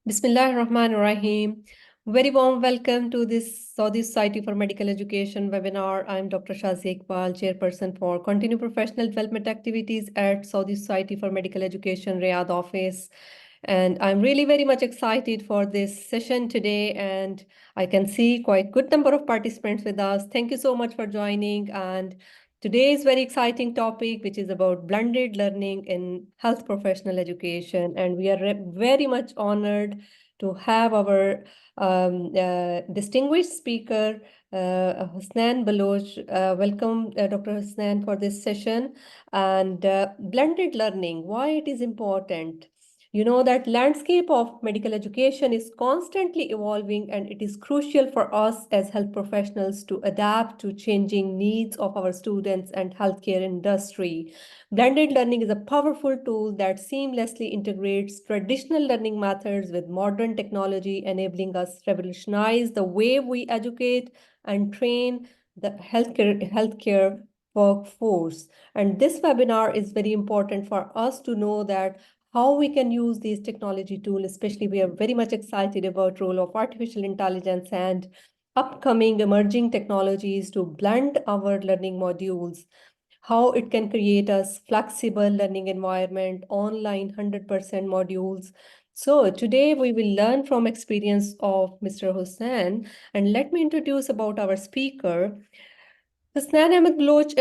Bismillah ar-Rahman ar-Rahim. Very warm welcome to this Saudi Society for Medical Education webinar. I'm Dr. Shazia Iqbal, Chairperson for Continuing Professional Development Activities at Saudi Society for Medical Education Riyadh office. And I'm really very much excited for this session today. And I can see quite good number of participants with us. Thank you so much for joining. And today's very exciting topic, which is about blended learning in health professional education. And we are very much honored to have our distinguished speaker, Husnan Baloch. Welcome, Dr. Husnan, for this session. And blended learning, why it is important. You know that landscape of medical education is constantly evolving, and it is crucial for us as health professionals to adapt to changing needs of our students and healthcare industry. Blended learning is a powerful tool that seamlessly integrates traditional learning methods with modern technology, enabling us to revolutionize the way we educate and train the healthcare workforce. And this webinar is very important for us to know that how we can use these technology tools, especially we are very much excited about role of artificial intelligence and upcoming emerging technologies to blend our learning modules, how it can create a flexible learning environment, online 100% modules. So today we will learn from experience of Mr. Hussain, and let me introduce about our speaker. Hasnan Ahmed Baloch,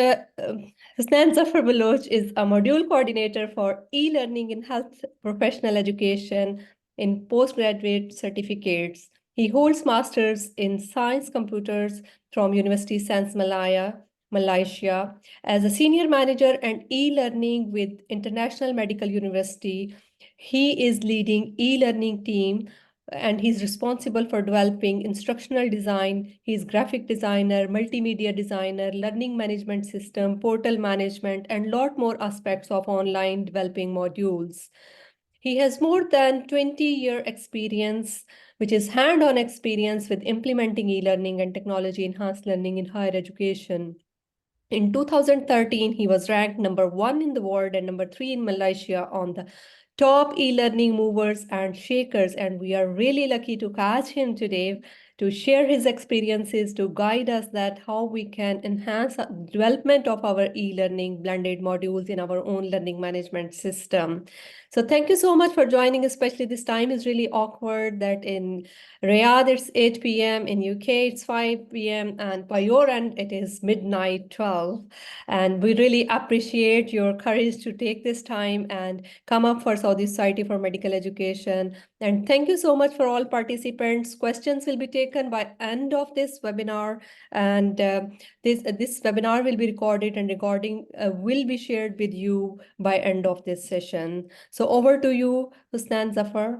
Hasnan Zafar Baloch is a module coordinator for e-learning in health professional education in postgraduate certificates. He holds masters in science computers from University Sans Malaya, Malaysia, as a senior manager and e-learning with International Medical University. He is leading e-learning team and he's responsible for developing instructional design. He's graphic designer, multimedia designer, learning management system, portal management, and lot more aspects of online developing modules. He has more than 20-year experience, which is hand-on experience with implementing e-learning and technology-enhanced learning in higher education. In 2013, he was ranked #1 in the world and #3 in Malaysia on the top e-learning movers and shakers. And we are really lucky to catch him today to share his experiences, to guide us that how we can enhance the development of our e-learning blended modules in our own learning management system. So thank you so much for joining, especially this time is really awkward that in Riyadh it's 8 p.m., in UK it's 5 p.m., and by your end it is midnight 12. And we really appreciate your courage to take this time and come up for Saudi Society for Medical Education. And thank you so much for all participants. Questions will be taken by end of this webinar, and this webinar will be recorded, and recording will be shared with you by end of this session. So over to you, Husnan Zafar.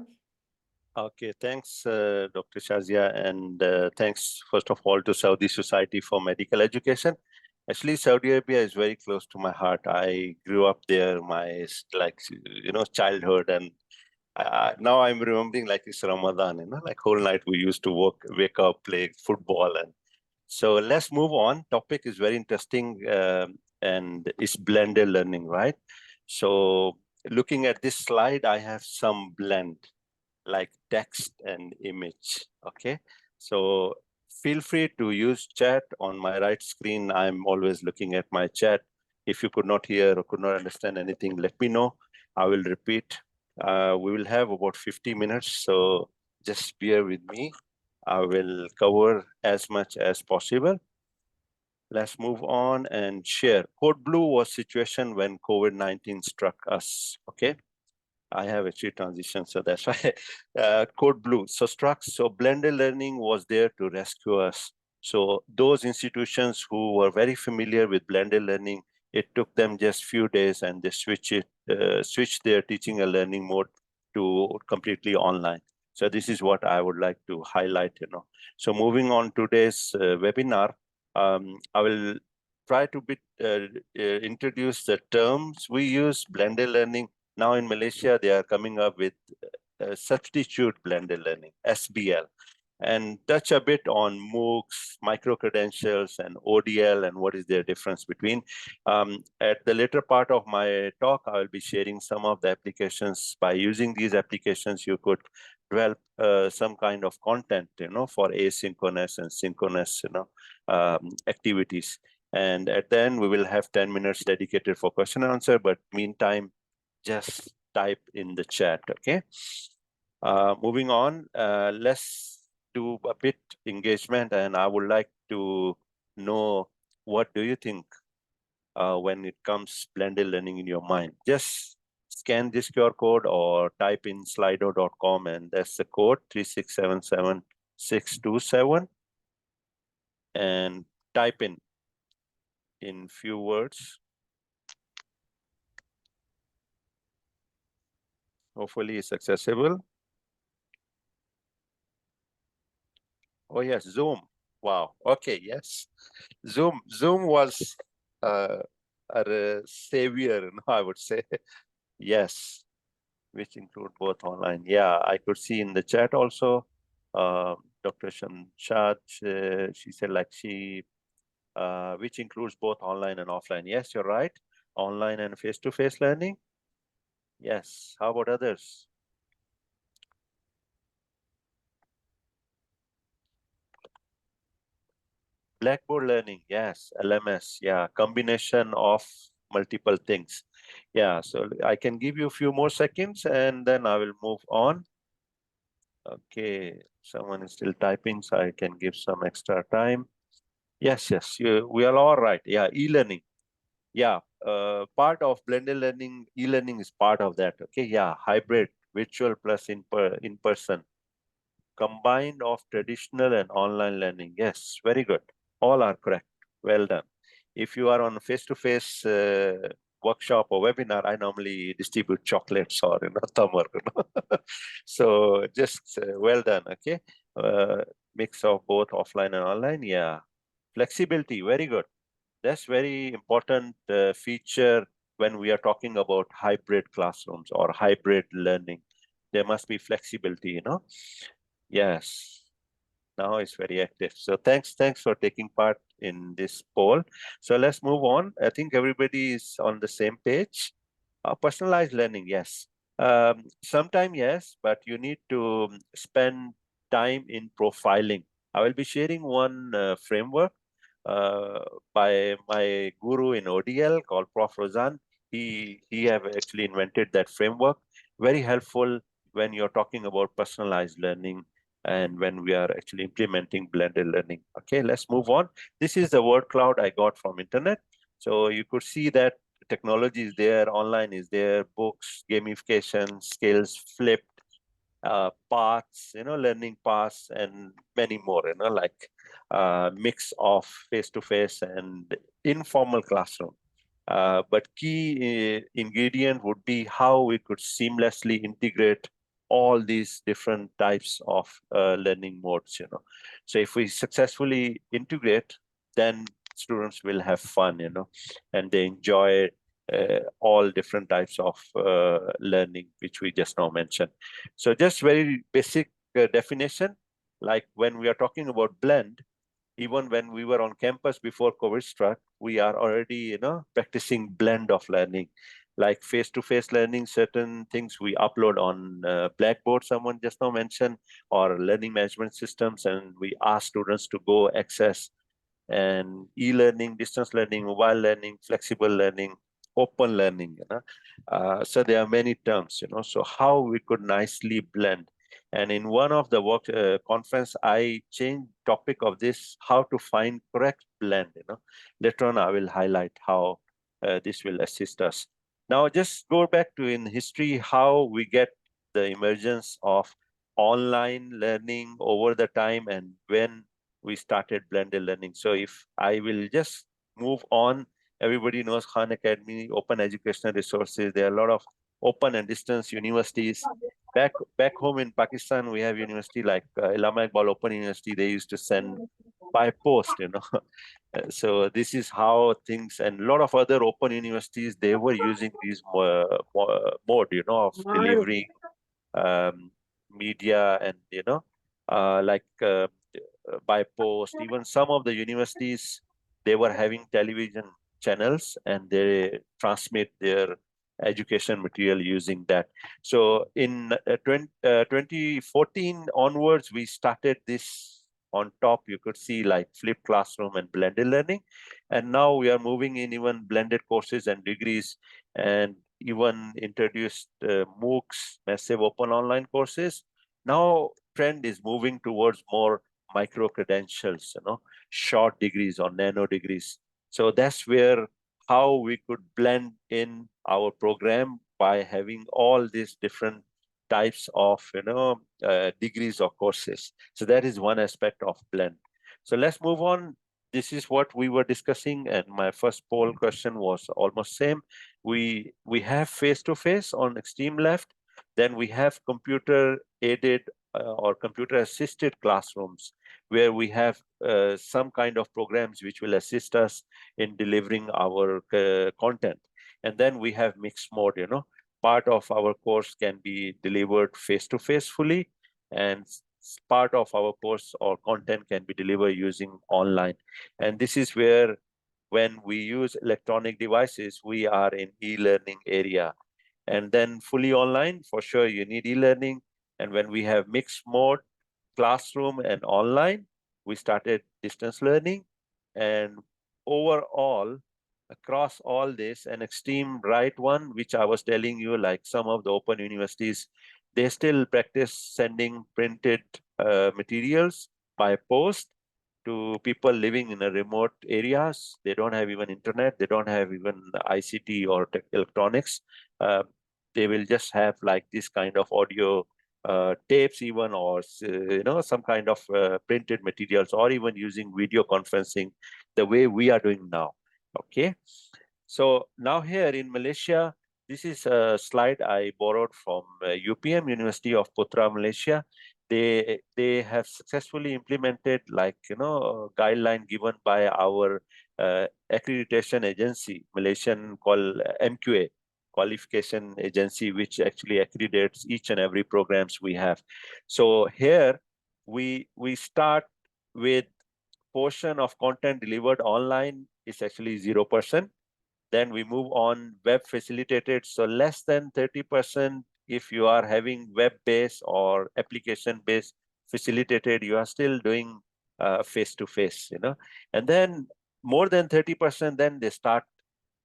Okay, thanks, Dr. Shazia, and thanks, first of all, to Saudi Society for Medical Education. Actually, Saudi Arabia is very close to my heart. I grew up there, my childhood, and now I'm remembering like it's Ramadan. Like whole night we used to wake up, play football, and so let's move on. Topic is very interesting, and it's blended learning, right? So looking at this slide, I have some blend, like text and image, okay? So feel free to use chat on my right screen. I'm always looking at my chat. If you could not hear or could not understand anything, let me know. I will repeat. We will have about 50 minutes, so just bear with me. I will cover as much as possible. Let's move on and share. Code Blue was situation when COVID-19 struck us, okay? I have actually transition, so that's why Code Blue. So blended learning was there to rescue us. So those institutions who were very familiar with blended learning, it took them just few days and they switched their teaching and learning mode to completely online. So this is what I would like to highlight, So moving on today's webinar, I will try to introduce the terms we use, blended learning. Now in Malaysia, they are coming up with substitute blended learning, SBL, and touch a bit on MOOCs, micro-credentials, and ODL, and what is their difference between. At the later part of my talk, I will be sharing some of the applications. By using these applications, you could develop some kind of content, for asynchronous and synchronous, activities. And at the end, we will have 10 minutes dedicated for question and answer, but meantime, just type in the chat, okay? Moving on, let's do a bit engagement, and I would like to know, what do you think when it comes blended learning in your mind? Just scan this QR code or type in slido.com, and that's the code 3677627, and type in few words. Hopefully it's accessible. Oh yes, Zoom. Wow. Okay, yes. Zoom was a savior, I would say. Yes, which include both online. Yeah, I could see in the chat also. Dr. Shamshad, she said which includes both online and offline. Yes, you're right. Online and face-to-face learning. Yes. How about others? Blackboard learning. Yes. LMS. Yeah. Combination of multiple things. Yeah. So I can give you a few more seconds and then I will move on. Okay. Someone is still typing, so I can give some extra time. Yes. We are all right. Yeah. E-learning. Yeah. Part of blended learning, e-learning is part of that. Okay. Yeah. Hybrid, virtual plus in person. Combined of traditional and online learning. Yes, very good. All are correct. Well done. If you are on face-to-face workshop or webinar, I normally distribute chocolates or tamar. So just well done. Okay, mix of both offline and online. Yeah, flexibility. Very good. That's very important feature when we are talking about hybrid classrooms or hybrid learning. There must be flexibility. Yes, now it's very active. So thanks for taking part in this poll. So let's move on. I think everybody is on the same page. Personalized learning, yes. Sometime yes, but you need to spend time in profiling. I will be sharing one framework uh, by my guru in ODL called Prof. Rozan. He have actually invented that framework. Very helpful when you're talking about personalized learning and when we are actually implementing blended learning. Okay, let's move on. This is the word cloud I got from internet. So you could see that technology is there, online is there, books, gamification, skills, flipped, paths, learning paths, and many more, like mix of face-to-face and informal classroom. But key ingredient would be how we could seamlessly integrate all these different types of learning modes. So if we successfully integrate, then students will have fun, and they enjoy all different types of learning, which we just now mentioned. So just very basic definition, like when we are talking about blend, even when we were on campus before COVID struck, we are already, practicing blend of learning, like face-to-face learning, certain things we upload on Blackboard, someone just now mentioned, or learning management systems, and we ask students to go access, and e-learning, distance learning, mobile learning, flexible learning, open learning. So there are many terms. So how we could nicely blend. And in one of the work conference, I changed topic of this, how to find correct blend. Later on, I will highlight how this will assist us. Now, just go back to in history how we get the emergence of online learning over the time and when we started blended learning. So if I will just move on, everybody knows Khan Academy, open educational resources. There are a lot of open and distance universities. Back home in Pakistan, we have university like Allama Iqbal Open University. They used to send by post, So this is how things, and a lot of other open universities, they were using these mode, of delivering media and, like by post. Even some of the universities, they were having television channels and they transmit their education material using that. So in 2014 onwards, we started this. On top, you could see like flipped classroom and blended learning. And now we are moving in even blended courses and degrees, and even introduced MOOCs, massive open online courses. Now trend is moving towards more micro credentials, short degrees or nano degrees. So that's where how we could blend in our program by having all these different types of degrees or courses. So that is one aspect of blend. So let's move on. This is what we were discussing, and my first poll question was almost same. We have face-to-face on extreme left, then we have computer aided or computer assisted classrooms where we have some kind of programs which will assist us in delivering our content. And then we have mixed mode, part of our course can be delivered face-to-face fully, and part of our course or content can be delivered using online. And this is where when we use electronic devices, we are in e-learning area. And then fully online, for sure, you need e-learning. And when we have mixed mode, classroom and online, we started distance learning. And overall, across all this, an extreme right one, which I was telling you, like some of the open universities, they still practice sending printed materials by post to people living in a remote areas. They don't have even internet. They don't have even ICT or electronics. They will just have like this kind of audio tapes even, or some kind of printed materials, or even using video conferencing the way we are doing now. Okay. So now here in Malaysia, this is a slide I borrowed from UPM, University of Putra, Malaysia. They have successfully implemented a guideline given by our accreditation agency, Malaysian called MQA, qualification agency, which actually accreditates each and every programs we have. So here we start with portion of content delivered online is actually 0%. Then we move on web facilitated. So less than 30%, if you are having web-based or application-based facilitated, you are still doing face-to-face, And then more than 30%, then they start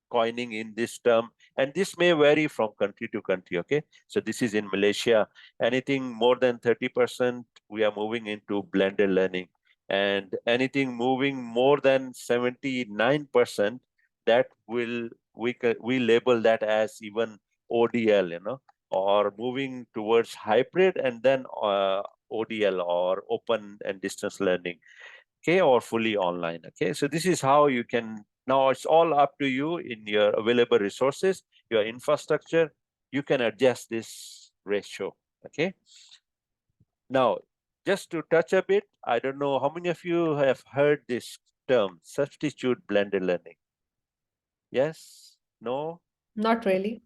coining in this term. And this may vary from country to country, okay? So this is in Malaysia. Anything more than 30%, we are moving into blended learning. And anything moving more than 79%, that we label that as even ODL, or moving towards hybrid, and then ODL, or open and distance learning, okay, or fully online. Okay, so this is how you can, now it's all up to you in your available resources, your infrastructure, you can adjust this ratio. Okay, now just to touch a bit, I don't know how many of you have heard this term, substitute blended learning. Yes? No? Not really.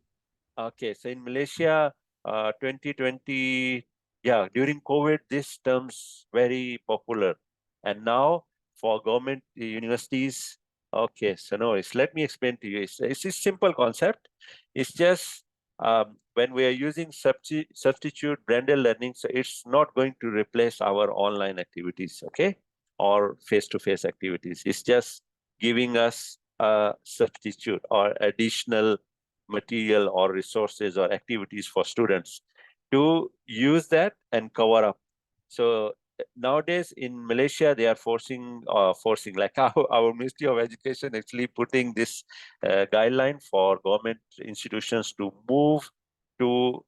Okay, so in Malaysia, 2020, yeah, during COVID, this term's very popular. And now for government universities, okay, so no, let me explain to you. It's a simple concept. It's just when we are using substitute blended learning, so it's not going to replace our online activities, okay, or face-to-face activities. It's just giving us a substitute or additional material or resources or activities for students to use that and cover up. So nowadays in Malaysia, they are forcing like our Ministry of Education actually putting this guideline for government institutions to move to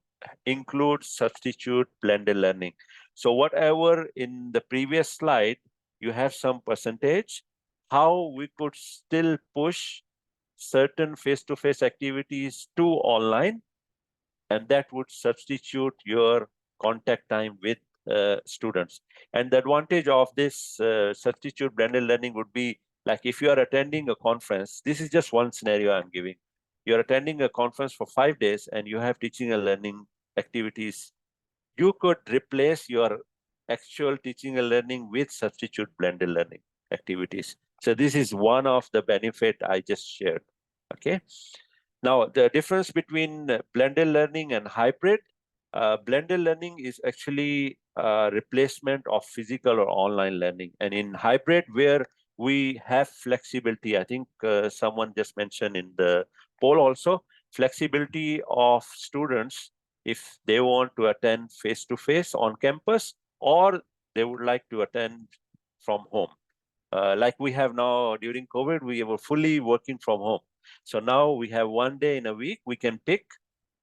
include substitute blended learning. So whatever in the previous slide, you have some percentage, how we could still push certain face-to-face activities to online, and that would substitute your contact time with students. And the advantage of this substitute blended learning would be, like if you are attending a conference, this is just one scenario I'm giving. You're attending a conference for 5 days and you have teaching and learning activities. You could replace your actual teaching and learning with substitute blended learning activities. So this is one of the benefit I just shared. Okay. Now, the difference between blended learning and hybrid, blended learning is actually a replacement of physical or online learning. And in hybrid, where we have flexibility, I think someone just mentioned in the poll also, flexibility of students if they want to attend face-to-face on campus, or they would like to attend from home. Like we have now during COVID, we were fully working from home. So now we have one day in a week we can pick,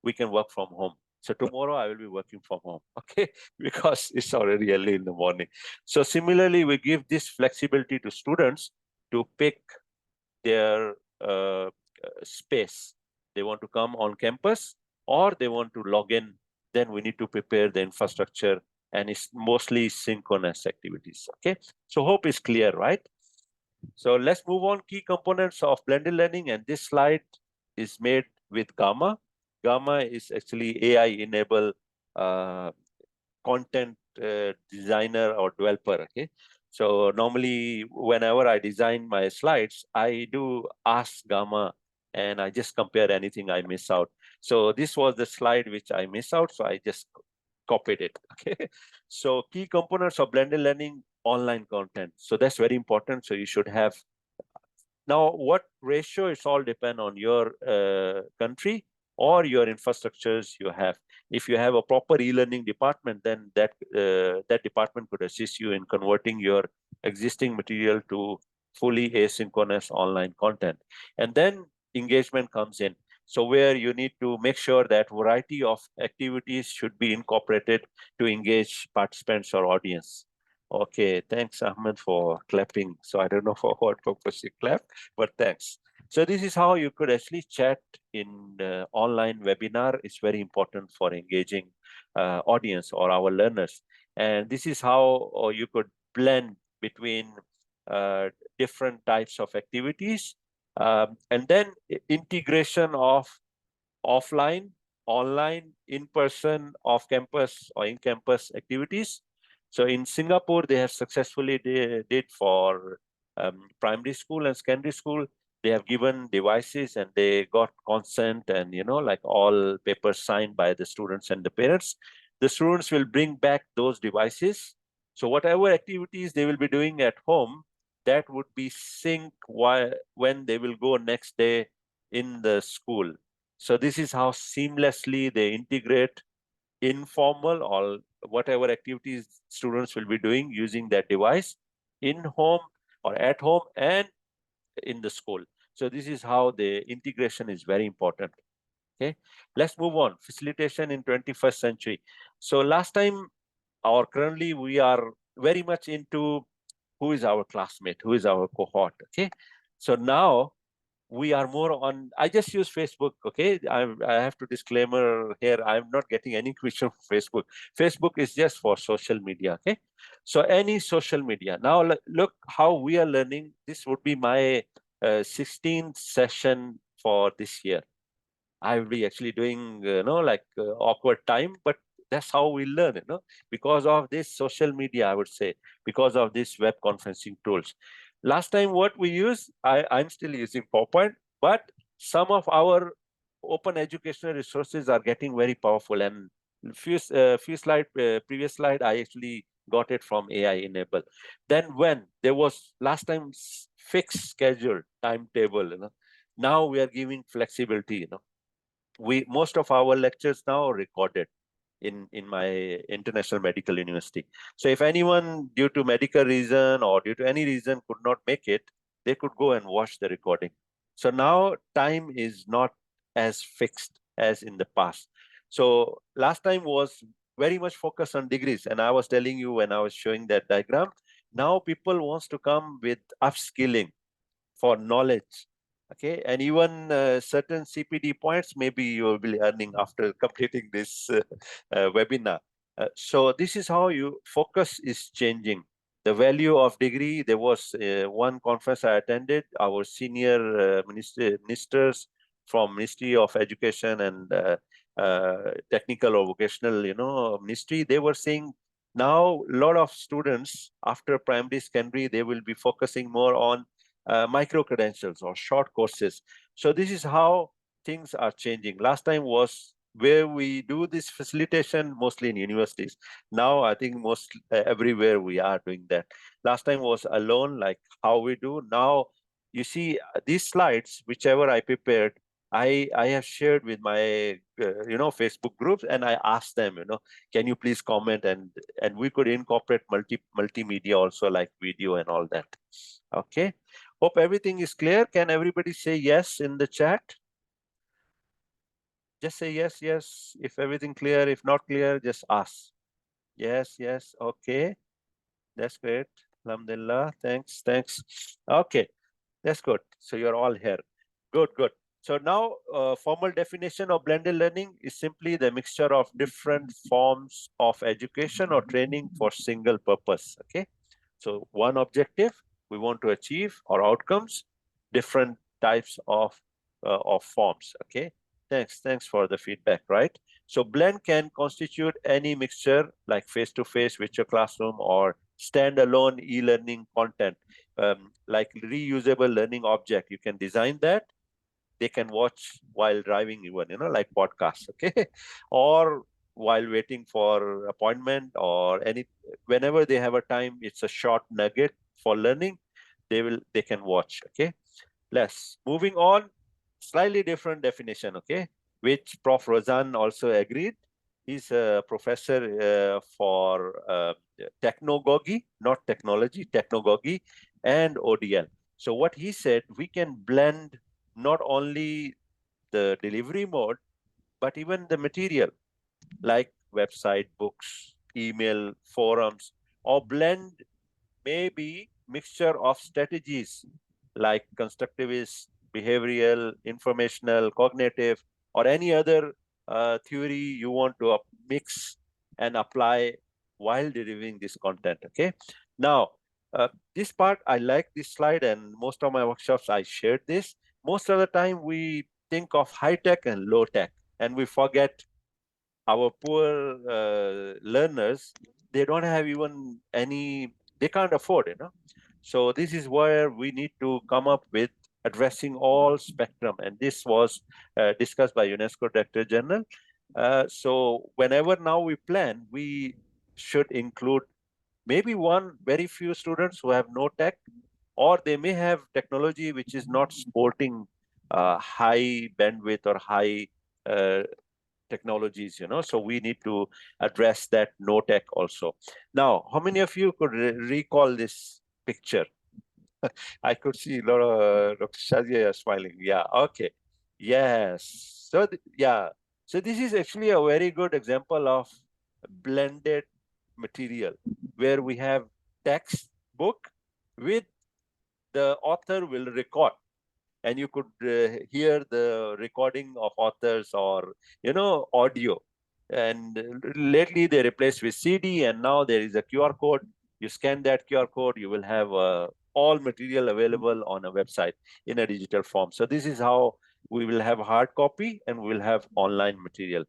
we can work from home. So tomorrow I will be working from home, okay? Because it's already early in the morning. So similarly, we give this flexibility to students to pick their space. They want to come on campus or they want to log in, then we need to prepare the infrastructure, and it's mostly synchronous activities, okay? So hope is clear, right? So let's move on. Key components of blended learning, and this slide is made with Gamma. Gamma is actually AI-enabled content designer or developer, okay? So normally, whenever I design my slides, I do ask Gamma, and I just compare anything I miss out. So this was the slide which I miss out, so I just copied it, okay? So key components of blended learning, online content. So that's very important. So you should have. Now, what ratio, it's all depend on your country or your infrastructures you have. If you have a proper e-learning department, then that department could assist you in converting your existing material to fully asynchronous online content. And then engagement comes in. So where you need to make sure that variety of activities should be incorporated to engage participants or audience. Okay, thanks, Ahmed, for clapping. So I don't know for what purpose you clap, but thanks. So this is how you could actually chat in online webinar. It's very important for engaging audience or our learners. And this is how you could blend between different types of activities. And then integration of offline, online, in-person, off-campus or in-campus activities. So in Singapore, they have successfully did for primary school and secondary school. They have given devices and they got consent and, like all papers signed by the students and the parents. The students will bring back those devices. So whatever activities they will be doing at home, that would be synced when they will go next day in the school. So this is how seamlessly they integrate informal or whatever activities students will be doing using that device in home or at home and in the school. So this is how the integration is very important. Okay, let's move on. Facilitation in 21st century. So last time or currently we are very much into who is our classmate, who is our cohort. Okay, so now we are more on, I just use Facebook, okay? I have to disclaimer here, I'm not getting any question from Facebook. Facebook is just for social media, okay? So any social media. Now look how we are learning. This would be my 16th session for this year. I will be actually doing, awkward time, but that's how we learn, because of this social media, I would say, because of this web conferencing tools. Last time what we used, I'm still using PowerPoint, but some of our open educational resources are getting very powerful. And previous slide, I actually got it from AI Enable. Then when there was last time fixed schedule, timetable, now we are giving flexibility, most of our lectures now are recorded in my international medical university. So if anyone due to medical reason or due to any reason could not make it, they could go and watch the recording. So now time is not as fixed as in the past. So last time was very much focused on degrees, and I was telling you when I was showing that diagram, now people wants to come with upskilling for knowledge. Okay, and even certain CPD points, maybe you will be earning after completing this webinar. So this is how you focus is changing. The value of degree, there was one conference I attended, our senior ministers from Ministry of Education and technical or vocational, ministry, they were saying now a lot of students after primary, secondary, they will be focusing more on micro credentials or short courses. So this is how things are changing. Last time was where we do this facilitation mostly in universities. Now I think most everywhere we are doing that. Last time was alone, like how we do. Now you see these slides, whichever I prepared, I have shared with my Facebook groups, and I asked them, can you please comment, and we could incorporate multimedia also, like video and all that. Okay, hope everything is clear. Can everybody say yes in the chat? Just say yes, yes, if everything clear. If not clear, just ask. Yes, yes, okay, that's great. Alhamdulillah, thanks. Okay, that's good. So you're all here. Good. So now, formal definition of blended learning is simply the mixture of different forms of education or training for single purpose. Okay, so one objective we want to achieve, or outcomes, different types of forms. Okay, thanks for the feedback. Right. So blend can constitute any mixture, like face-to-face virtual classroom or standalone e-learning content, like reusable learning object. You can design that. They can watch while driving, even, like podcasts, okay? Or while waiting for appointment, or whenever they have a time, it's a short nugget for learning, they can watch, okay? Moving on, slightly different definition, okay? Which Prof. Razan also agreed. He's a professor for technogogy, not technology, technogogy and ODL. So what he said, we can blend not only the delivery mode, but even the material, like website, books, email, forums, or blend maybe mixture of strategies like constructivist, behavioral, informational, cognitive, or any other theory you want to mix and apply while delivering this content. Okay. Now, this part, I like this slide, and most of my workshops I shared this. Most of the time we think of high tech and low tech, and we forget our poor learners. They don't have even any, they can't afford, So this is where we need to come up with addressing all spectrum. And this was discussed by UNESCO Director General. So whenever now we plan, we should include maybe one very few students who have no tech, or they may have technology which is not supporting high bandwidth or high technologies, so we need to address that no tech also. Now, how many of you could recall this picture? I could see a lot of Dr. Shazia smiling. Yeah, okay. Yes. So, yeah. So this is actually a very good example of blended material, where we have text book with the author will record, and you could hear the recording of authors, or audio. And lately they replaced with CD, and now there is a QR code. You scan that QR code, you will have all material available on a website in a digital form. So this is how we will have hard copy, and we will have online material.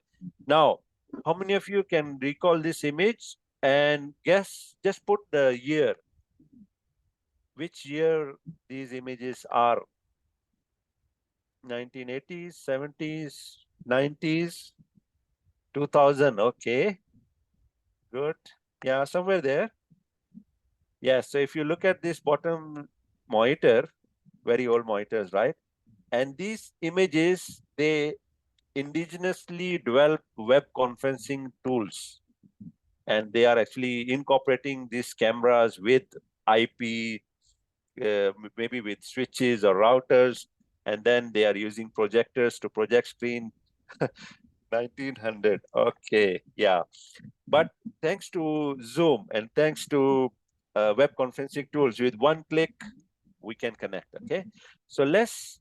Now, how many of you can recall this image and guess, just put the year, which year these images are? 1980s, 70s, 90s, 2000. Okay, good. Yeah, somewhere there. Yeah, so if you look at this bottom monitor, very old monitors, right? And these images, they indigenously developed web conferencing tools. And they are actually incorporating these cameras with IP, maybe with switches or routers. And then they are using projectors to project screen. 1900. Okay, yeah. But thanks to Zoom and thanks to web conferencing tools, with one click, we can connect. Okay, so let's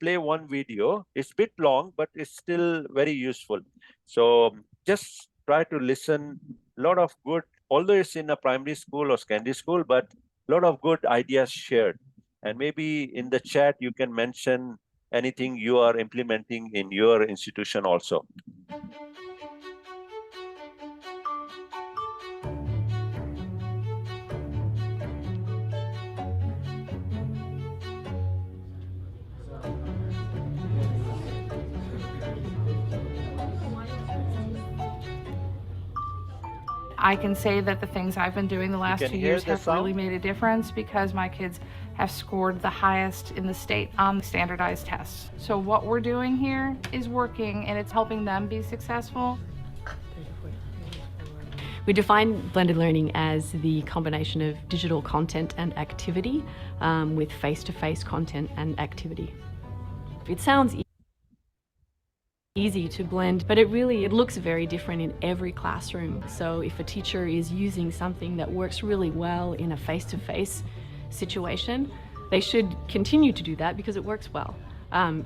play one video. It's a bit long, but it's still very useful. So just try to listen. A lot of good, although it's in a primary school or secondary school, but a lot of good ideas shared. And maybe in the chat, you can mention anything you are implementing in your institution also. I can say that the things I've been doing the last can 2 hear years the have really sound? made a difference because my kids have scored the highest in the state on the standardized tests. So what we're doing here is working and it's helping them be successful. We define blended learning as the combination of digital content and activity with face-to-face content and activity. It sounds easy to blend, but it looks very different in every classroom. So if a teacher is using something that works really well in a face-to-face situation, they should continue to do that because it works well.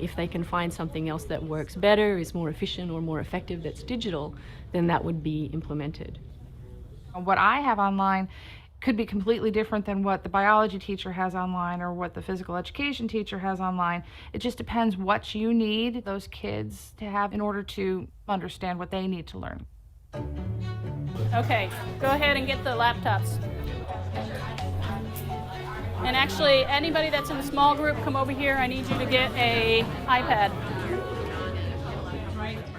If they can find something else that works better, is more efficient or more effective that's digital, then that would be implemented. What I have online could be completely different than what the biology teacher has online or what the physical education teacher has online. It just depends what you need those kids to have in order to understand what they need to learn. Okay, go ahead and get the laptops. And actually, anybody that's in a small group, come over here. I need you to get an iPad.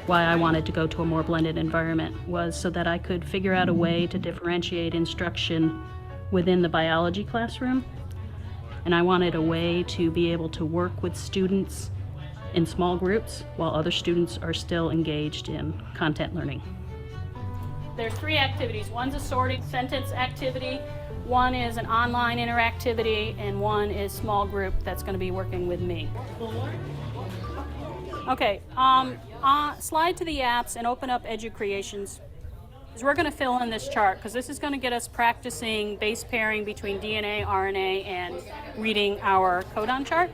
Why I wanted to go to a more blended environment was so that I could figure out a way to differentiate instruction within the biology classroom. And I wanted a way to be able to work with students in small groups while other students are still engaged in content learning. There's 3 activities. One's a sorting sentence activity, one is an online interactivity, and one is small group that's going to be working with me. Okay, slide to the apps and open up EduCreations. Because we're going to fill in this chart, because this is going to get us practicing base pairing between DNA, RNA, and reading our codon chart.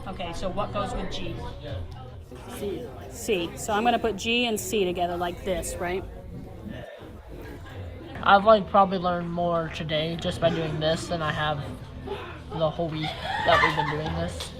Okay, so what goes with G? C. C. So I'm going to put G and C together like this, right? I've probably learned more today just by doing this than I have the whole week that we've been doing this.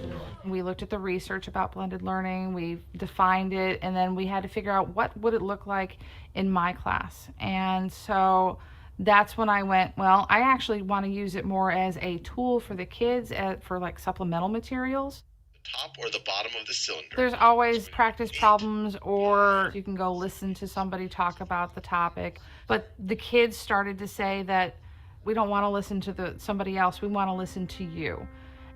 We looked at the research about blended learning, we defined it, and then we had to figure out what would it look like in my class. And so that's when I went, well, I actually want to use it more as a tool for the kids for like supplemental materials. Top or the bottom of the cylinder. There's always practice problems, or you can go listen to somebody talk about the topic. But the kids started to say that we don't want to listen to somebody else, we want to listen to you.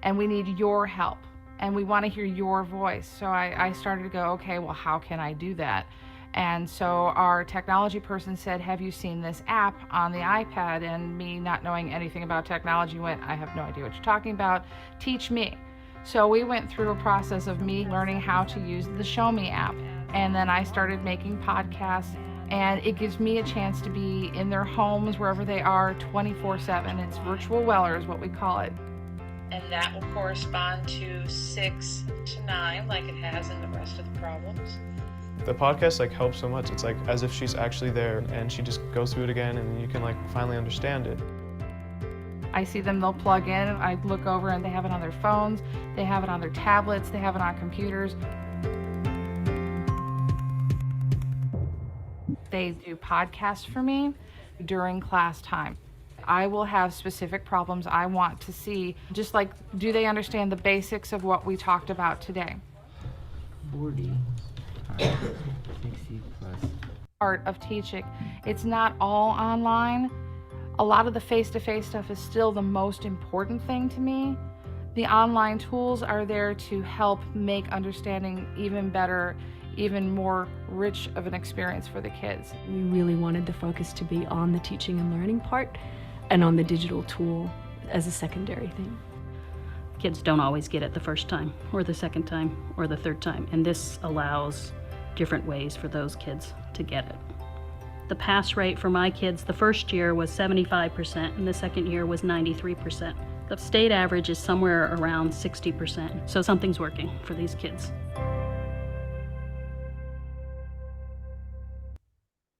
And we need your help. And we want to hear your voice. So I started to go, okay, well, how can I do that? And so our technology person said, have you seen this app on the iPad? And me not knowing anything about technology went, I have no idea what you're talking about. Teach me. So we went through a process of me learning how to use the Show Me app. And then I started making podcasts, and it gives me a chance to be in their homes, wherever they are, 24/7. It's virtual Weller is what we call it. And that will correspond to 6 to 9 like it has in the rest of the problems. The podcast helps so much. It's as if she's actually there and she just goes through it again and you can finally understand it. I see them, they'll plug in, I look over and they have it on their phones, they have it on their tablets, they have it on computers. They do podcasts for me during class time. I will have specific problems I want to see, just like, do they understand the basics of what we talked about today? 40 times 60 plus. Part of teaching, it's not all online. A lot of the face-to-face stuff is still the most important thing to me. The online tools are there to help make understanding even better, even more rich of an experience for the kids. We really wanted the focus to be on the teaching and learning part and on the digital tool as a secondary thing. Kids don't always get it the first time, or the second time, or the third time, and this allows different ways for those kids to get it. The pass rate for my kids the first year was 75%, and the second year was 93%. The state average is somewhere around 60%, so something's working for these kids.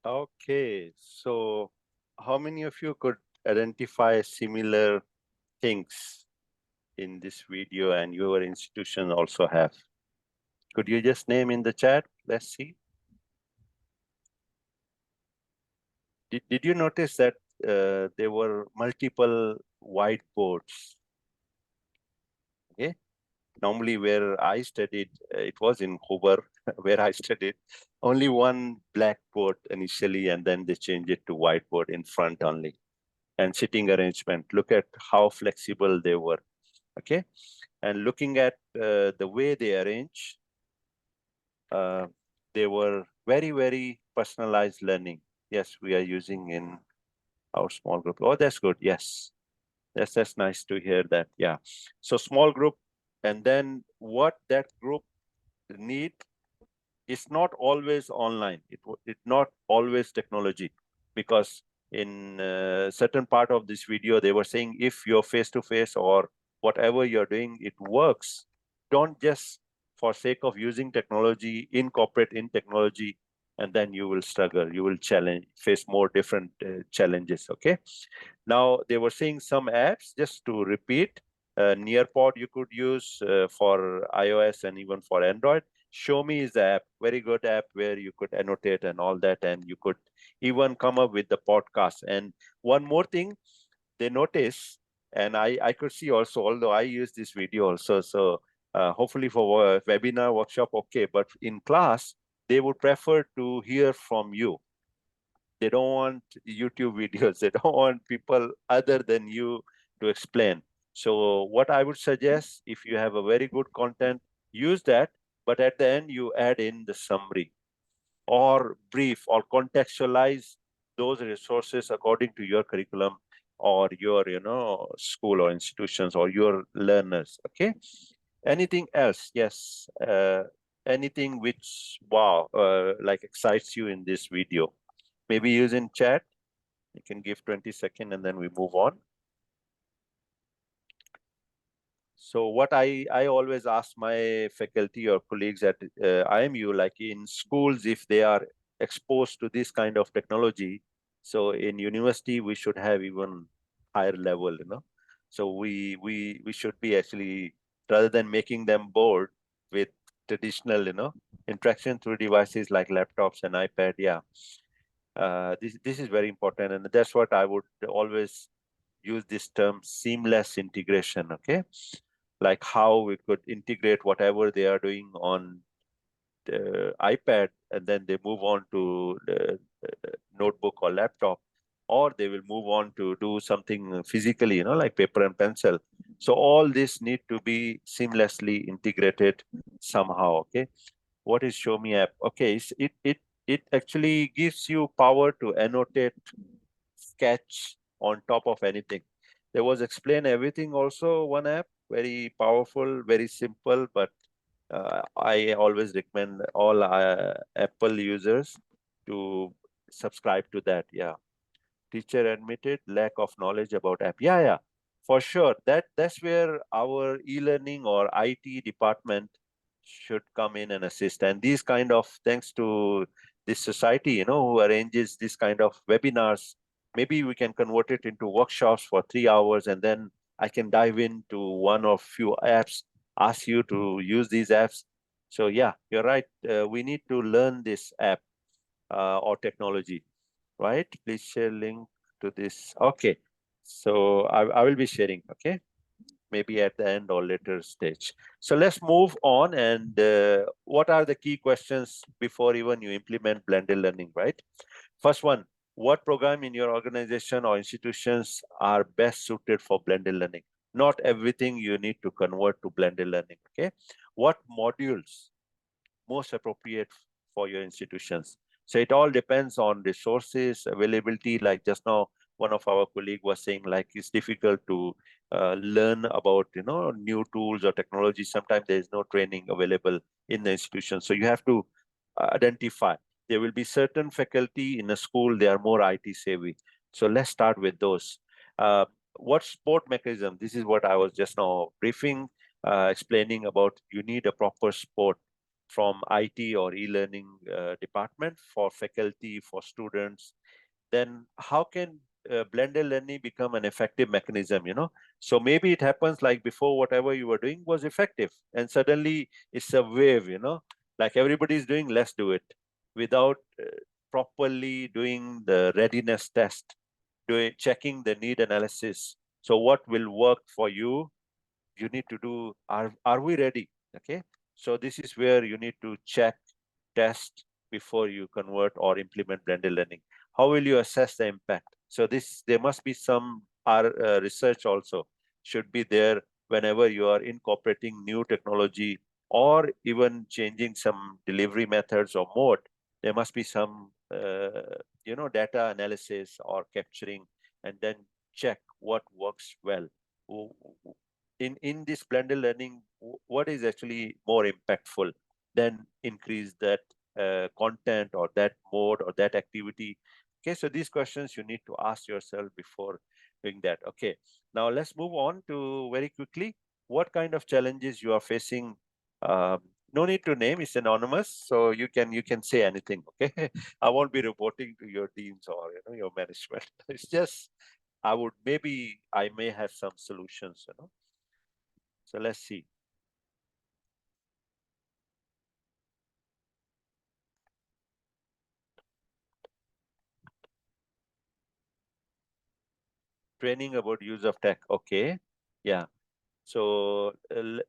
Okay, so how many of you could identify similar things in this video and your institution also have? Could you just name in the chat? Let's see. Did you notice that there were multiple whiteboards? Okay. Normally where I studied, it was in Hoover. where I studied, only one blackboard initially, and then they changed it to whiteboard in front only. And sitting arrangement, look at how flexible they were, okay? And looking at the way they arrange, they were very, very personalized learning. Yes, we are using in our small group. Oh, that's good, yes. That's nice to hear that, yeah. So small group, and then what that group need is not always online. It's not always technology, because in certain part of this video, they were saying if you're face-to-face or whatever you're doing, it works. Don't just for sake of using technology, incorporate in technology, and then you will struggle. You will face more different challenges, okay? Now, they were saying some apps, just to repeat, Nearpod you could use for iOS and even for Android. Show Me is the app, very good app where you could annotate and all that, and you could even come up with the podcast. And one more thing, they notice, and I could see also, although I use this video also, so hopefully for webinar workshop, okay, but in class, they would prefer to hear from you. They don't want YouTube videos. They don't want people other than you to explain. So what I would suggest, if you have a very good content, use that, but at the end you add in the summary or brief or contextualize those resources according to your curriculum or your school or institutions or your learners, okay? Anything else? Yes. Anything which like excites you in this video? Maybe use in chat. You can give 20 seconds and then we move on. So what I always ask my faculty or colleagues at IMU, like in schools, if they are exposed to this kind of technology, so in university, we should have even higher level, So we should be actually, rather than making them bored with traditional, interaction through devices like laptops and iPad, yeah. This is very important, and that's what I would always use this term, seamless integration, okay? Like how we could integrate whatever they are doing on the iPad, and then they move on to the notebook or laptop, or they will move on to do something physically, like paper and pencil. So all this need to be seamlessly integrated somehow, okay? What is Show Me app? Okay, it actually gives you power to annotate, sketch on top of anything. There was Explain Everything also, one app, very powerful, very simple, but I always recommend all Apple users to subscribe to that. Yeah. Teacher admitted lack of knowledge about app. Yeah, for sure. That's where our e-learning or IT department should come in and assist. And these kind of, thanks to this society, who arranges this kind of webinars, maybe we can convert it into workshops for 3 hours, and then I can dive into one or few apps, ask you to use these apps. So yeah, you're right. We need to learn this app or technology, right? Please share link to this. Okay, so I will be sharing, okay? Maybe at the end or later stage. So let's move on. And what are the key questions before even you implement blended learning, right? First one, what program in your organization or institutions are best suited for blended learning? Not everything you need to convert to blended learning, okay? What modules most appropriate for your institutions? So it all depends on resources, availability. Like just now, one of our colleagues was saying, like it's difficult to learn about new tools or technology. Sometimes there is no training available in the institution. So you have to identify. There will be certain faculty in a school, they are more IT savvy. So let's start with those. What support mechanism? This is what I was just now briefing, explaining about. You need a proper support from IT or e-learning department for faculty, for students. Then how can blended learning become an effective mechanism? So maybe it happens like before, whatever you were doing was effective, and suddenly it's a wave, like everybody's doing, let's do it, without properly doing the readiness test, checking the need analysis. So what will work for you? You need to do, are we ready? Okay. So this is where you need to check test before you convert or implement blended learning? How will you assess the impact? So there must be some research also should be there whenever you are incorporating new technology or even changing some delivery methods or mode. There must be some data analysis or capturing, and then check what works well. In this blended learning, what is actually more impactful than increase that content or that mode or that activity? Okay, so these questions you need to ask yourself before doing that. Okay, now let's move on to very quickly what kind of challenges you are facing. No need to name, it's anonymous, so you can say anything. Okay, I won't be reporting to your teams or your management. It's just I may have some solutions. So let's see. Training about use of tech. Okay, yeah. So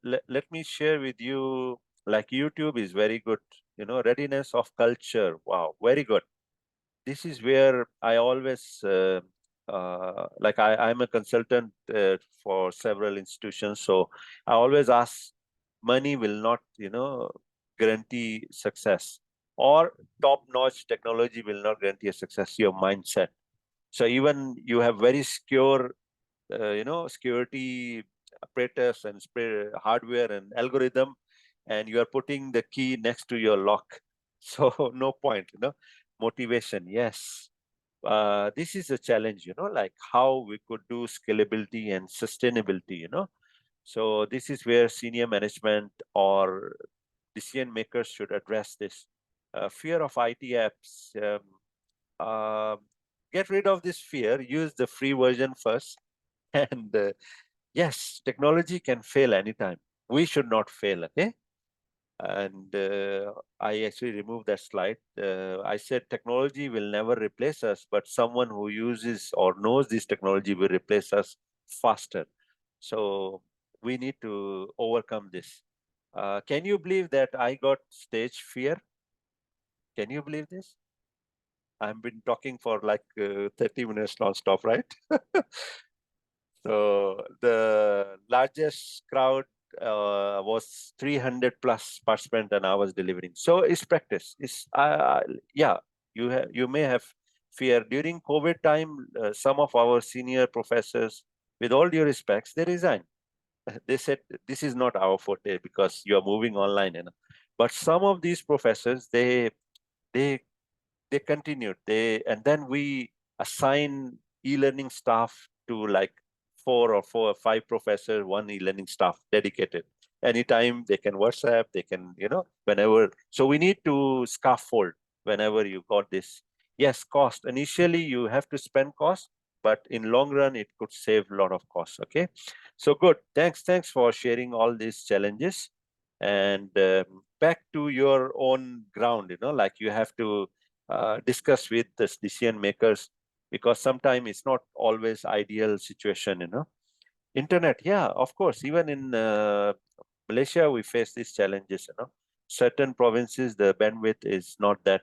let me share with you, like YouTube is very good, readiness of culture. Wow, very good. This is where I always, like I'm a consultant for several institutions. So I always ask, money will not, guarantee success, or top-notch technology will not guarantee a success, your mindset. So even you have very secure, security apparatus and hardware and algorithm, and you are putting the key next to your lock. So no point, motivation. Yes. This is a challenge, like how we could do scalability and sustainability, So this is where senior management or decision makers should address this. Fear of IT apps. Get rid of this fear, use the free version first. And yes, technology can fail anytime. We should not fail, okay? And I actually removed that slide. I said technology will never replace us, but someone who uses or knows this technology will replace us faster. So we need to overcome this. Can you believe that I got stage fear? Can you believe this? I've been talking for like 30 minutes nonstop, right? So the largest crowd was 300 plus participants, and I was delivering. So it's practice. It's yeah. You may have fear during COVID time. Some of our senior professors, with all due respects, they resigned. They said this is not our forte because you are moving online. But some of these professors, they continued. And then we assign e-learning staff to like 4 or 5 professors, 1 e-learning staff dedicated. Anytime they can WhatsApp, they can, whenever. So we need to scaffold whenever you got this. Yes, cost. Initially, you have to spend cost, but in long run, it could save a lot of costs. Okay. So good. Thanks for sharing all these challenges. And back to your own ground, like you have to discuss with the decision makers, because sometimes it's not always ideal situation. Internet, yeah, of course. Even in Malaysia, we face these challenges. Certain provinces, the bandwidth is not that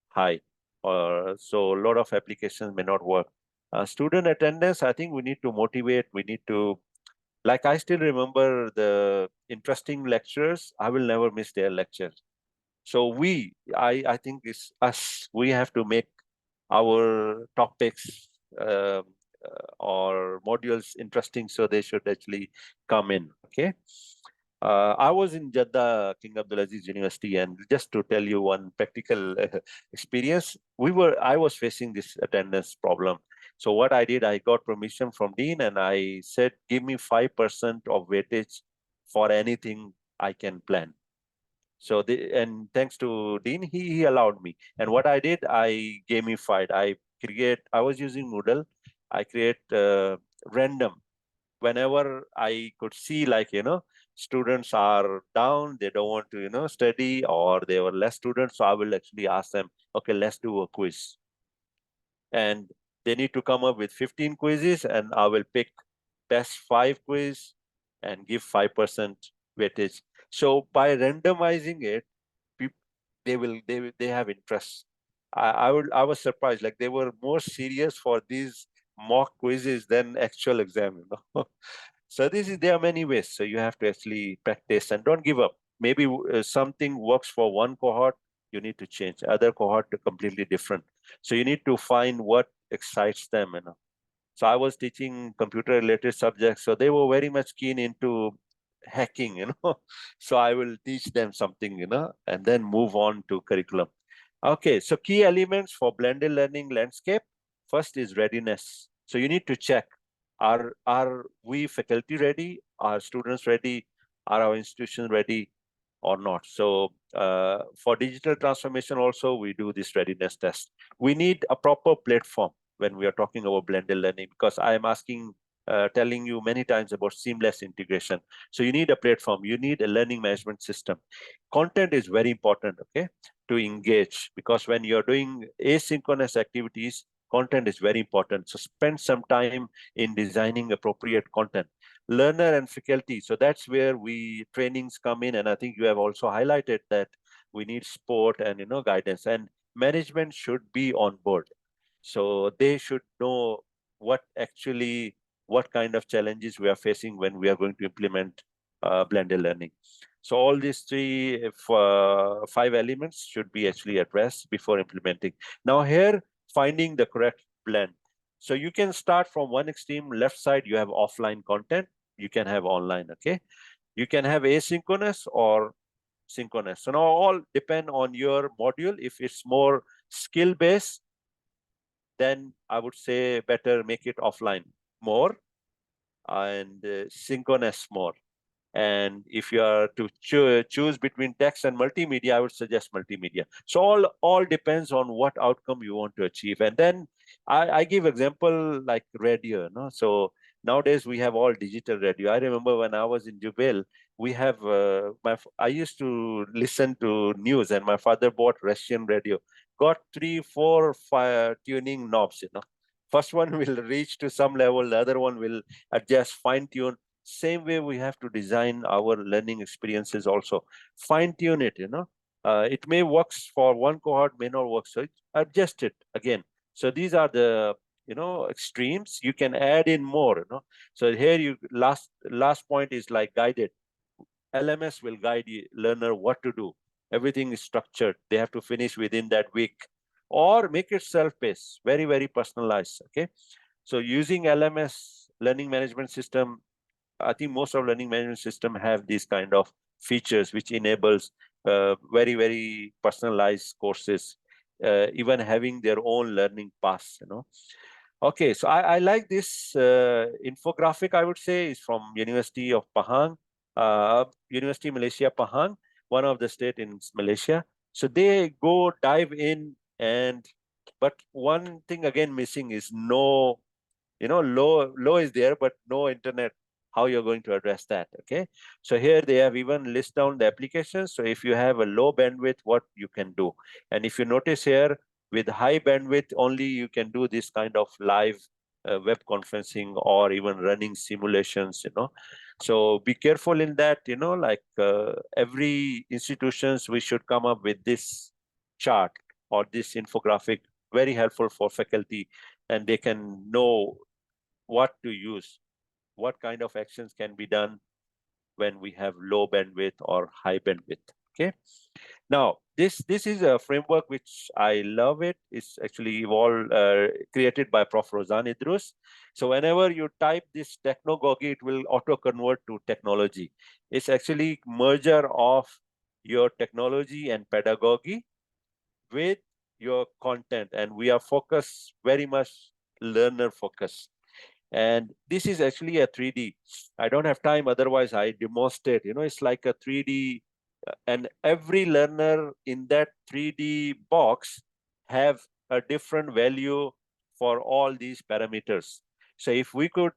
high, or so a lot of applications may not work. Student attendance, I think we need to motivate. We need to, like, I still remember the interesting lecturers. I will never miss their lectures. So I think it's us, we have to make our topics or modules interesting, so they should actually come in. Okay. I was in Jeddah, King Abdulaziz University, and just to tell you one practical experience, I was facing this attendance problem. So what I did, I got permission from Dean, and I said, give me 5% of weightage for anything I can plan. So and thanks to Dean, he allowed me. And what I did, I gamified. I was using Moodle. I create random. Whenever I could see, like, students are down, they don't want to, study, or there were less students. So I will actually ask them, okay, let's do a quiz. And they need to come up with 15 quizzes, and I will pick best 5 quiz and give 5% weightage. So by randomizing it, they have interest. I was surprised, like they were more serious for these mock quizzes than actual exam, you know. So there are many ways. So you have to actually practice and don't give up. Maybe something works for one cohort, you need to change. Other cohort to completely different. So you need to find what excites them, you know. So I was teaching computer related subjects, so they were very much keen into hacking, you know. So I will teach them something, you know, and then move on to curriculum. Okay, so key elements for blended learning landscape. First is readiness. So you need to check, are we faculty ready? Are students ready? Are our institutions ready or not? So for digital transformation also, we do this readiness test. We need a proper platform when we are talking about blended learning, because I am telling you many times about seamless integration. So you need a platform, you need a learning management system. Content is very important, okay, to engage, because when you're doing asynchronous activities, content is very important. So spend some time in designing appropriate content. Learner and faculty, so that's where trainings come in, and I think you have also highlighted that we need support and, you know, guidance, and management should be on board. So they should know what kind of challenges we are facing when we are going to implement blended learning. So all these five elements should be actually addressed before implementing. Now here, finding the correct blend. So you can start from one extreme. Left side, you have offline content. You can have online, okay? You can have asynchronous or synchronous. So now all depend on your module. If it's more skill-based, then I would say better make it offline more and synchronous more. And if you are to choose between text and multimedia, I would suggest multimedia. So all depends on what outcome you want to achieve. And then I give example like radio. No? So nowadays we have all digital radio. I remember when I was in Jubail, we have I used to listen to news, and my father bought Russian radio. Got 3, 4, 5 tuning knobs. You know, first one will reach to some level, the other one will adjust, fine tune. Same way we have to design our learning experiences also. Fine tune it, you know. It may works for one cohort, may not work, so adjust it again. So these are the, you know, extremes. You can add in more, you know. So here last point is like guided. LMS will guide you, learner what to do. Everything is structured. They have to finish within that week, or make it self-paced, very, very personalized, okay? So using LMS, learning management system, I think most of learning management system have these kind of features which enables very, very personalized courses, even having their own learning paths, you know. Okay, so I like this infographic, I would say, is from University of Pahang, University Malaysia Pahang, one of the state in Malaysia. So they go dive in, but one thing again missing is no, you know, low is there, but no internet. How you're going to address that, okay? So here they have even list down the applications. So if you have a low bandwidth, what you can do. And if you notice here, with high bandwidth only, you can do this kind of live web conferencing or even running simulations, you know. So be careful in that, you know, like every institutions, we should come up with this chart or this infographic, very helpful for faculty, and they can know what to use, what kind of actions can be done when we have low bandwidth or high bandwidth, okay? Now, this is a framework which I love it. It's actually evolved, created by Prof. Rozan Idrus. So whenever you type this technogogy, it will auto-convert to technology. It's actually merger of your technology and pedagogy with your content. And we are focused very much learner focused. And this is actually a 3D. I don't have time, otherwise I demonstrate. You know, it's like a 3D, and every learner in that 3D box have a different value for all these parameters. So if we could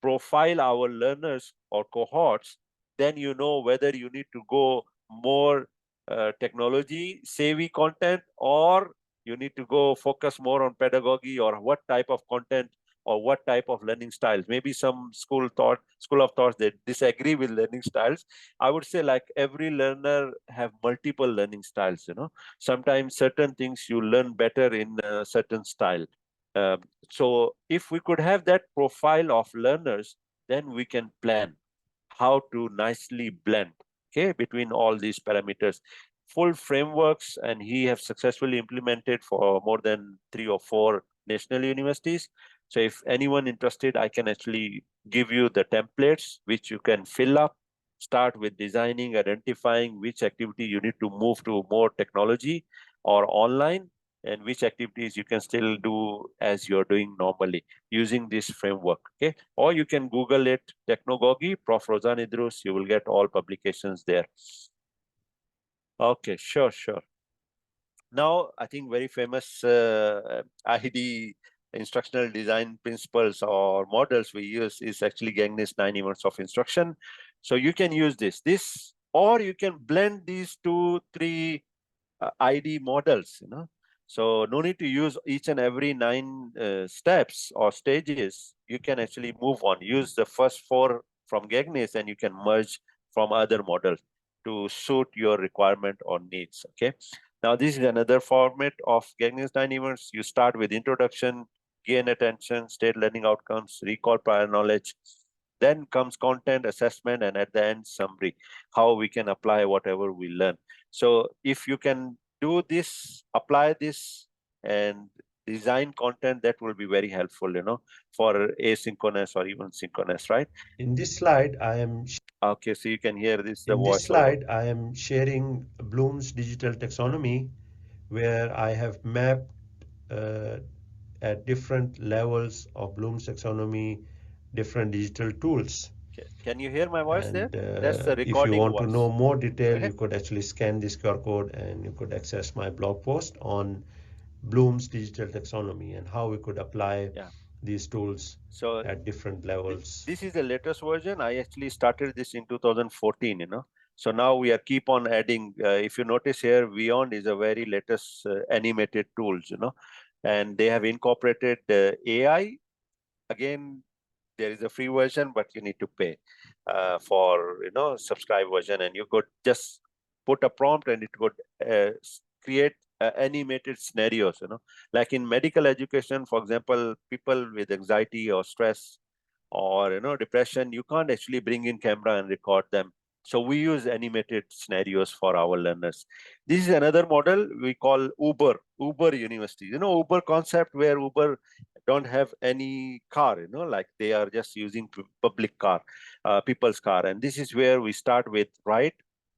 profile our learners or cohorts, then you know whether you need to go more technology savvy content, or you need to go focus more on pedagogy, or what type of content or what type of learning styles. Maybe some school of thought they disagree with learning styles. I would say like every learner have multiple learning styles. Sometimes certain things you learn better in a certain style. So if we could have that profile of learners, then we can plan how to nicely blend, okay, between all these parameters. Full frameworks, and he have successfully implemented for more than 3 or 4 national universities. So if anyone interested, I can actually give you the templates which you can fill up. Start with designing, identifying which activity you need to move to more technology or online, and which activities you can still do as you're doing normally using this framework, okay? Or you can Google it, Technogogy, Prof. Rozan Idrus, you will get all publications there. Okay, sure. Now, I think very famous ID instructional design principles or models we use is actually Gagné's 9 events of instruction. So you can use this, or you can blend these 2-3 ID models, So no need to use each and every 9 steps or stages. You can actually move on, use the first 4 from Gagné's, and you can merge from other models to suit your requirement or needs, okay? Now, this is another format of Gagné's 9 events. You start with introduction, gain attention, state learning outcomes, recall prior knowledge. Then comes content, assessment, and at the end, summary, how we can apply whatever we learn. So if you can do this, apply this, and design content, that will be very helpful, for asynchronous or even synchronous, right? In this slide, I am okay, so you can hear this. In this slide, I am sharing Bloom's digital taxonomy, where I have mapped at different levels of Bloom's taxonomy, different digital tools. Okay. Can you hear my voice And, there? That's the if recording you want voice. to know more detail, you could actually scan this QR code and you could access my blog post on Bloom's digital taxonomy and how we could apply these tools at different levels. This is the latest version. I actually started this in 2014, So now we are keep on adding. If you notice here, Vyond is a very latest animated tools, and they have incorporated AI. Again, there is a free version, but you need to pay for, subscribe version, and you could just put a prompt and it could create animated scenarios, like in medical education, for example, people with anxiety or stress or depression, you can't actually bring in camera and record them. So we use animated scenarios for our learners. This is another model we call Uber University. Uber concept, where Uber don't have any car, like they are just using public car, people's car. And this is where we start with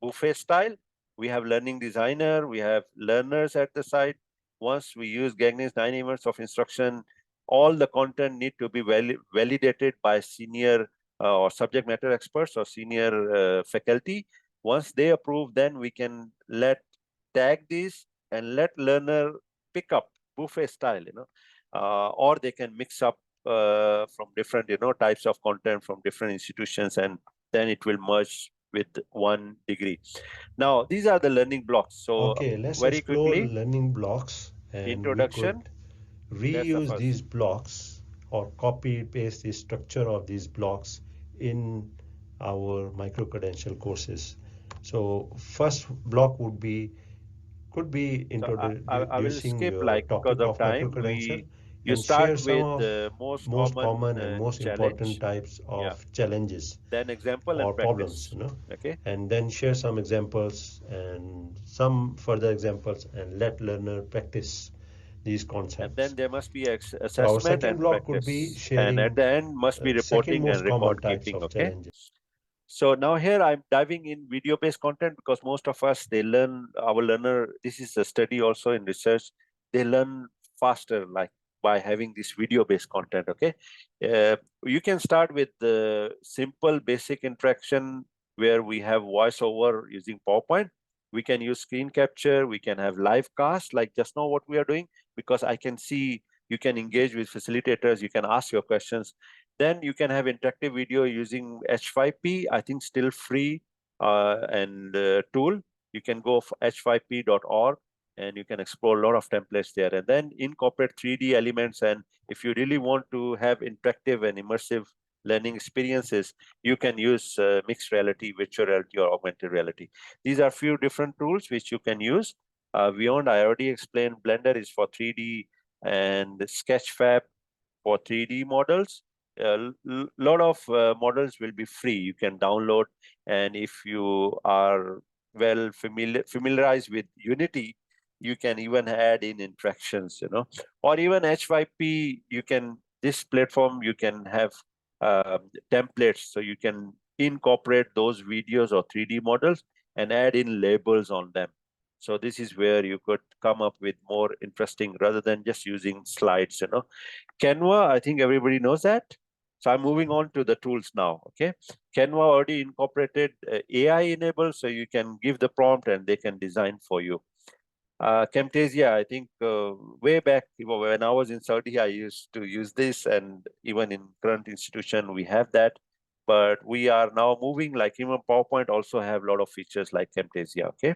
buffet style. We have learning designer, we have learners at the side. Once we use Gagné's 9 events of instruction, all the content need to be validated by senior or subject matter experts or senior faculty. Once they approve, then we can tag these and let learner pick up buffet style, or they can mix up from different, types of content from different institutions, and then it will merge with 1 degree. Now, these are the learning blocks. So okay, let's very explore quickly, learning blocks and introduction. We could reuse these blocks or copy paste the structure of these blocks in our micro-credential courses. So first block could be introducing I will skip your because topic of of time. micro-credential You and start share some with of the most common and most important challenge. types of challenges Then example or and problems, practice. Okay. and then share some examples and some further examples and let learner practice these concepts. And then there must be assessment So our second and block practice. could be sharing, and at the end must be reporting and record keeping. Okay. challenges. So now here I'm diving in video-based content, because most of us, our learner, this is a study also in research, they learn faster, like by having this video-based content, okay? You can start with the simple basic interaction where we have voiceover using PowerPoint. We can use screen capture, we can have live cast, like just now what we are doing, because I can see, you can engage with facilitators, you can ask your questions. Then you can have interactive video using H5P, I think still free and tool. You can go for h5p.org and you can explore a lot of templates there, and then incorporate 3D elements. And if you really want to have interactive and immersive learning experiences, you can use mixed reality, virtual reality, or augmented reality. These are few different tools which you can use. Beyond, I already explained, Blender is for 3D and Sketchfab for 3D models. A lot of models will be free. You can download, and if you are well familiarized with Unity, you can even add in interactions, or even H5P. This platform, you can have templates, so you can incorporate those videos or 3D models and add in labels on them. So this is where you could come up with more interesting, rather than just using slides, Canva, I think everybody knows that. So I'm moving on to the tools now, okay? Canva already incorporated AI enabled, so you can give the prompt and they can design for you. Camtasia, I think way back when I was in Saudi, I used to use this, and even in current institution, we have that. But we are now moving, like even PowerPoint also have a lot of features like Camtasia, okay?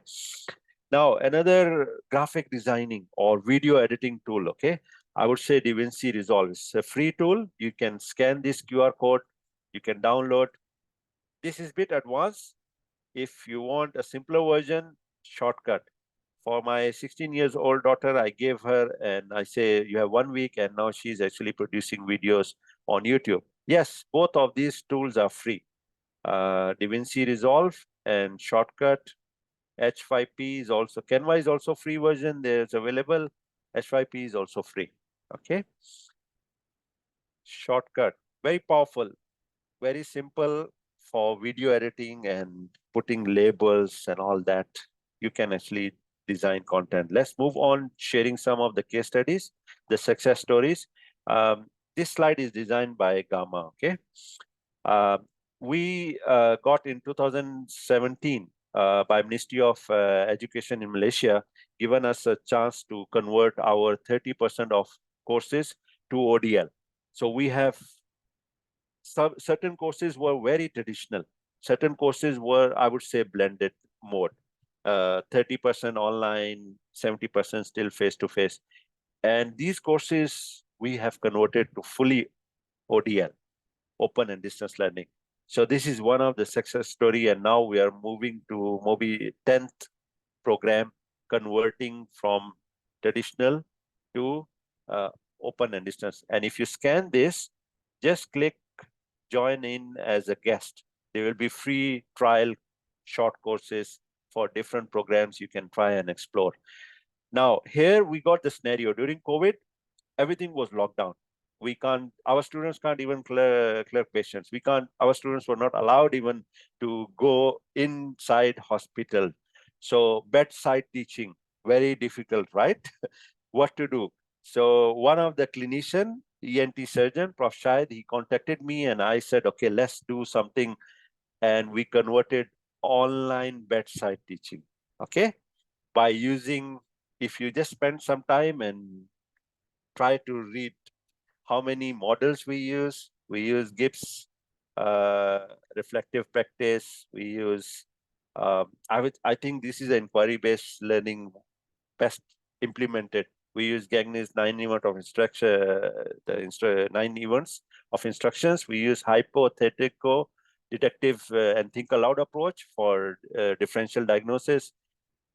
Now, another graphic designing or video editing tool, okay? I would say DaVinci Resolve. It's a free tool. You can scan this QR code. You can download. This is a bit advanced. If you want a simpler version, Shortcut. For my 16-year-old daughter, I gave her, and I say, you have 1 week, and now she's actually producing videos on YouTube. Yes, both of these tools are free. DaVinci Resolve and Shortcut. H5P is also, Canva is also free version. There's available. H5P is also free. Okay. Shortcut, very powerful, very simple for video editing and putting labels and all that. You can actually design content. Let's move on, sharing some of the case studies, the success stories. This slide is designed by Gamma, okay? We got in 2017 by Ministry of Education in Malaysia, given us a chance to convert our 30% of courses to ODL. So we have certain courses were very traditional. Certain courses were, I would say, blended mode. 30% online, 70% still face-to-face. And these courses we have converted to fully ODL, open and distance learning. So this is one of the success story, and now we are moving to maybe 10th program, converting from traditional to open and distance. And if you scan this, just click join in as a guest. There will be free trial short courses for different programs you can try and explore. Now, here we got the scenario. During COVID, everything was locked down. Our students can't even clear patients. Our students were not allowed even to go inside hospital. So bedside teaching, very difficult, right? What to do? So one of the clinician, ENT surgeon, Prof. Shahid, he contacted me and I said, okay, let's do something. And we converted online bedside teaching, okay? By using, if you just spend some time and try to read how many models we use GIPS, reflective practice, we use, I think this is inquiry-based learning best implemented. We use Gagne's 9 events of instruction, 9 events of instructions. We use hypothetical, detective, and think aloud approach for differential diagnosis.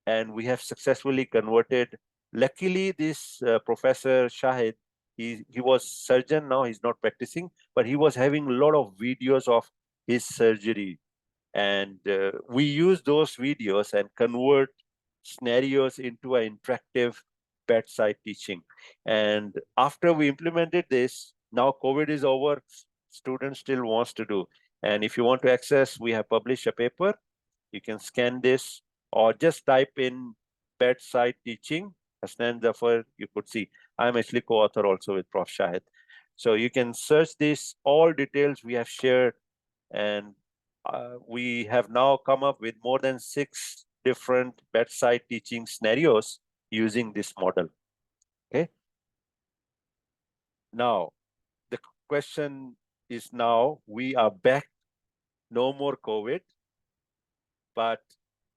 And we have successfully converted. Luckily, this Professor Shahid, he was surgeon, now he's not practicing, but he was having a lot of videos of his surgery. And we use those videos and convert scenarios into an interactive bedside teaching. And after we implemented this, now COVID is over, students still wants to do. And if you want to access, we have published a paper. You can scan this or just type in bedside teaching. Hasnan Zafar, you could see. I'm actually co-author also with Prof. Shahid. So you can search this, all details we have shared, and we have now come up with more than 6 different bedside teaching scenarios using this model, okay? Now, the question is now we are back, no more COVID, but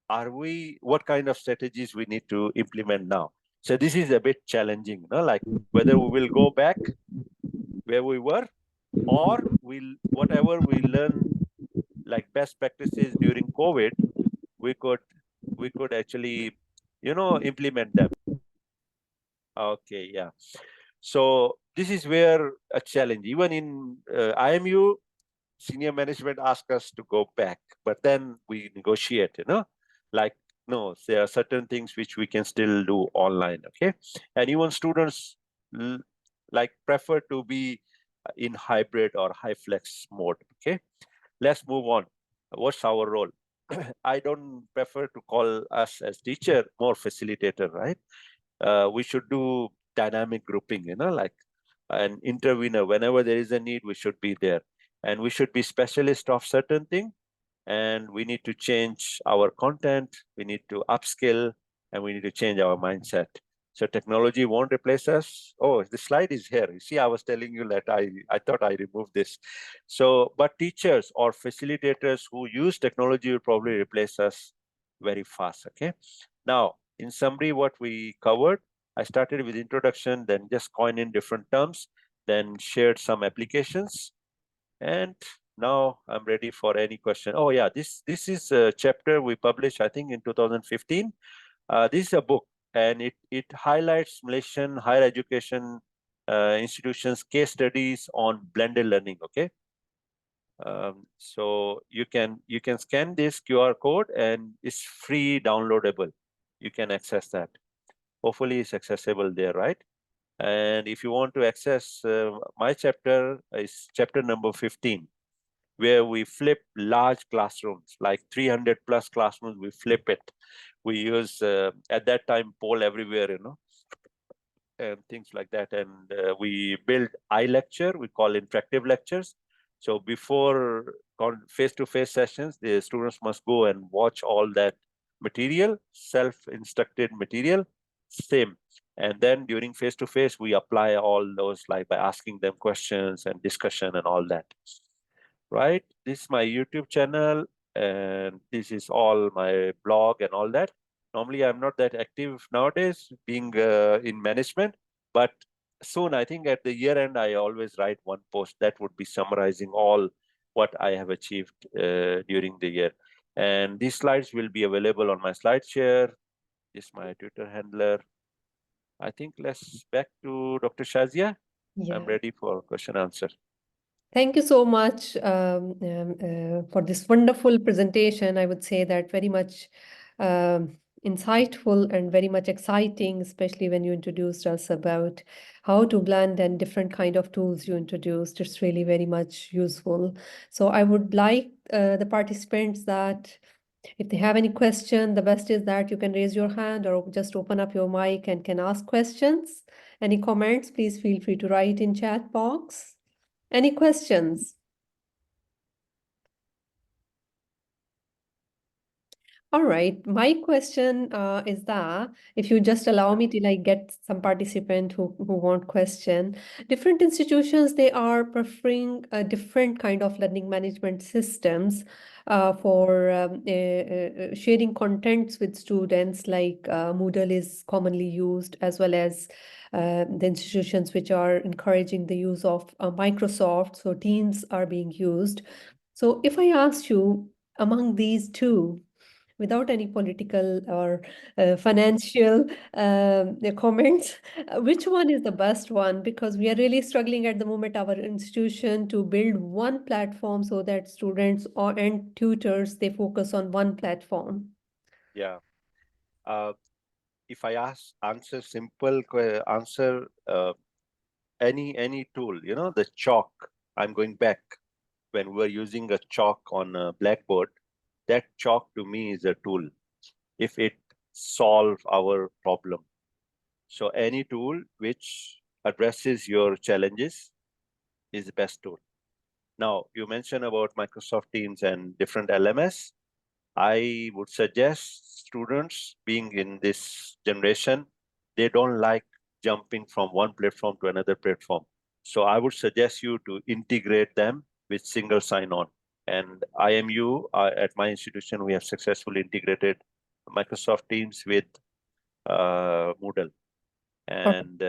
what kind of strategies we need to implement now? So this is a bit challenging, like whether we will go back where we were, or whatever we learn, like best practices during COVID, we could actually, implement them. Okay, yeah. So this is where a challenge, even in IMU, senior management asked us to go back, but then we negotiate, like, no, there are certain things which we can still do online, okay? And even students like prefer to be in hybrid or high flex mode, okay? Let's move on. What's our role? I don't prefer to call us as teacher, more facilitator, right? We should do dynamic grouping, like an intervener. Whenever there is a need, we should be there. And we should be specialist of certain thing. And we need to change our content. We need to upskill, and we need to change our mindset. So technology won't replace us. Oh, the slide is here. You see, I was telling you that I thought I removed this. So, but teachers or facilitators who use technology will probably replace us very fast, okay? Now, in summary, what we covered, I started with introduction, then just coin in different terms, then shared some applications. And now I'm ready for any question. Oh yeah, this is a chapter we published, I think, in 2015. This is a book, and it highlights Malaysian higher education institutions case studies on blended learning. Okay, so you can scan this QR code, and it's free downloadable. You can access that. Hopefully, it's accessible there, right? And if you want to access my chapter, is chapter number 15, where we flip large classrooms, like 300 plus classrooms, we flip it. We use, at that time, poll everywhere, and things like that. And we build iLecture, we call interactive lectures. So before face-to-face sessions, the students must go and watch all that material, self-instructed material, same. And then during face-to-face, we apply all those, like by asking them questions and discussion and all that. Right? This is my YouTube channel, and this is all my blog and all that. Normally, I'm not that active nowadays, being in management, but soon, I think at the year end, I always write one post that would be summarizing all what I have achieved during the year. And these slides will be available on my SlideShare. This is my Twitter handler. I think let's back to Dr. Shazia. Yeah. I'm ready for question answer. Thank you so much for this wonderful presentation. I would say that very much insightful and very much exciting, especially when you introduced us about how to blend and different kind of tools you introduced. It's really very much useful. So I would like the participants that if they have any question, the best is that you can raise your hand or just open up your mic and can ask questions. Any comments, please feel free to write in chat box. Any questions? All right, my question is that if you just allow me to get some participant who want question, different institutions, they are preferring a different kind of learning management systems for sharing contents with students, like Moodle is commonly used, as well as the institutions which are encouraging the use of Microsoft, so Teams are being used. So if I asked you among these two, without any political or financial comments, which one is the best one? Because we are really struggling at the moment, our institution, to build one platform so that students and tutors, they focus on one platform. Yeah. If I answer simple answer, any tool, the chalk, I'm going back when we're using a chalk on a blackboard, that chalk to me is a tool if it solves our problem. So any tool which addresses your challenges is the best tool. Now, you mentioned about Microsoft Teams and different LMS. I would suggest students being in this generation, they don't like jumping from one platform to another platform. So I would suggest you to integrate them with single sign-on. And IMU, at my institution, we have successfully integrated Microsoft Teams with Moodle. And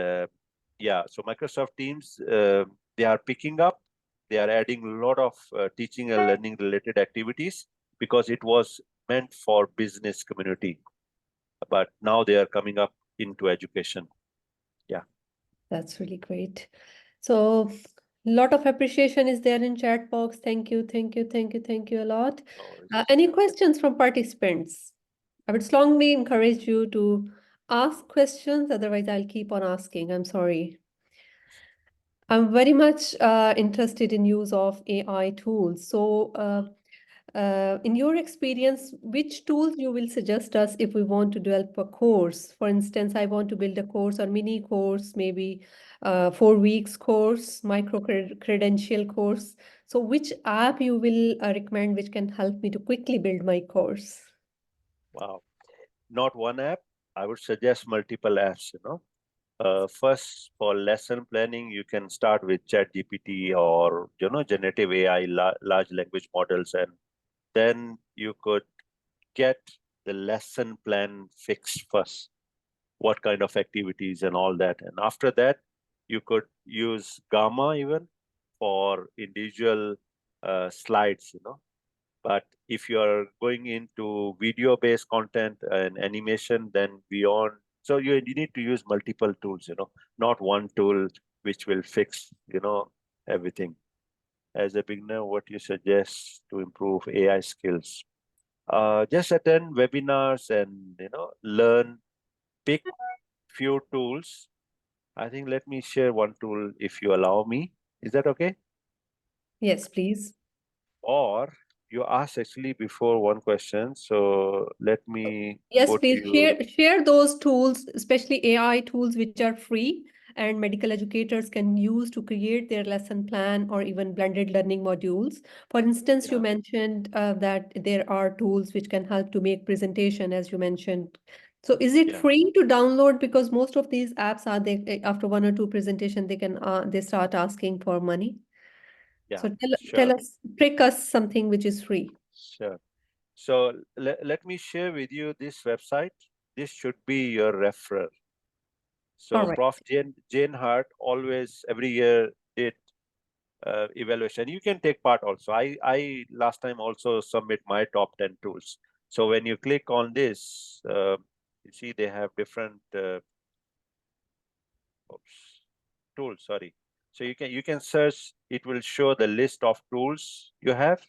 yeah, so Microsoft Teams, they are picking up, they are adding a lot of teaching and learning related activities because it was meant for business community. But now they are coming up into education. Yeah. That's really great. So a lot of appreciation is there in chat box. Thank you, thank you, thank you, thank you a lot. Any questions from participants? I would strongly encourage you to ask questions, otherwise I'll keep on asking. I'm sorry. I'm very much interested in use of AI tools. So in your experience, which tools you will suggest us if we want to develop a course? For instance, I want to build a course or mini course, maybe 4 weeks course, micro credential course. So which app you will recommend which can help me to quickly build my course? Wow. Not one app. I would suggest multiple apps, you know. First, for lesson planning, you can start with ChatGPT or, you know, generative AI, large language models, and then you could get the lesson plan fixed first, what kind of activities and all that. And after that, you could use Gamma even for individual slides, you know. But if you're going into video-based content and animation, then beyond, so you need to use multiple tools, you know, not one tool which will fix, you know, everything. As a beginner, what you suggest to improve AI skills? Just attend webinars and, you know, learn, pick few tools. I think let me share one tool if you allow me. Is that okay? Yes, please. Or you asked actually before one question, so let me Yes, put please you. share those tools, especially AI tools which are free and medical educators can use to create their lesson plan or even blended learning modules. For instance, you mentioned that there are tools which can help to make presentation, as you mentioned. So is it free to download? Because most of these apps are they after 1 or 2 presentation they start asking for money. Yeah, So sure. trick us something which is free. Sure. So let me share with you this website. This should be your referral. So All right. Prof. Jane Hart always every year did evaluation. You can take part also. I last time also submit my top 10 tools. So when you click on this, you see they have different tools. Sorry. So you can search. It will show the list of tools you have,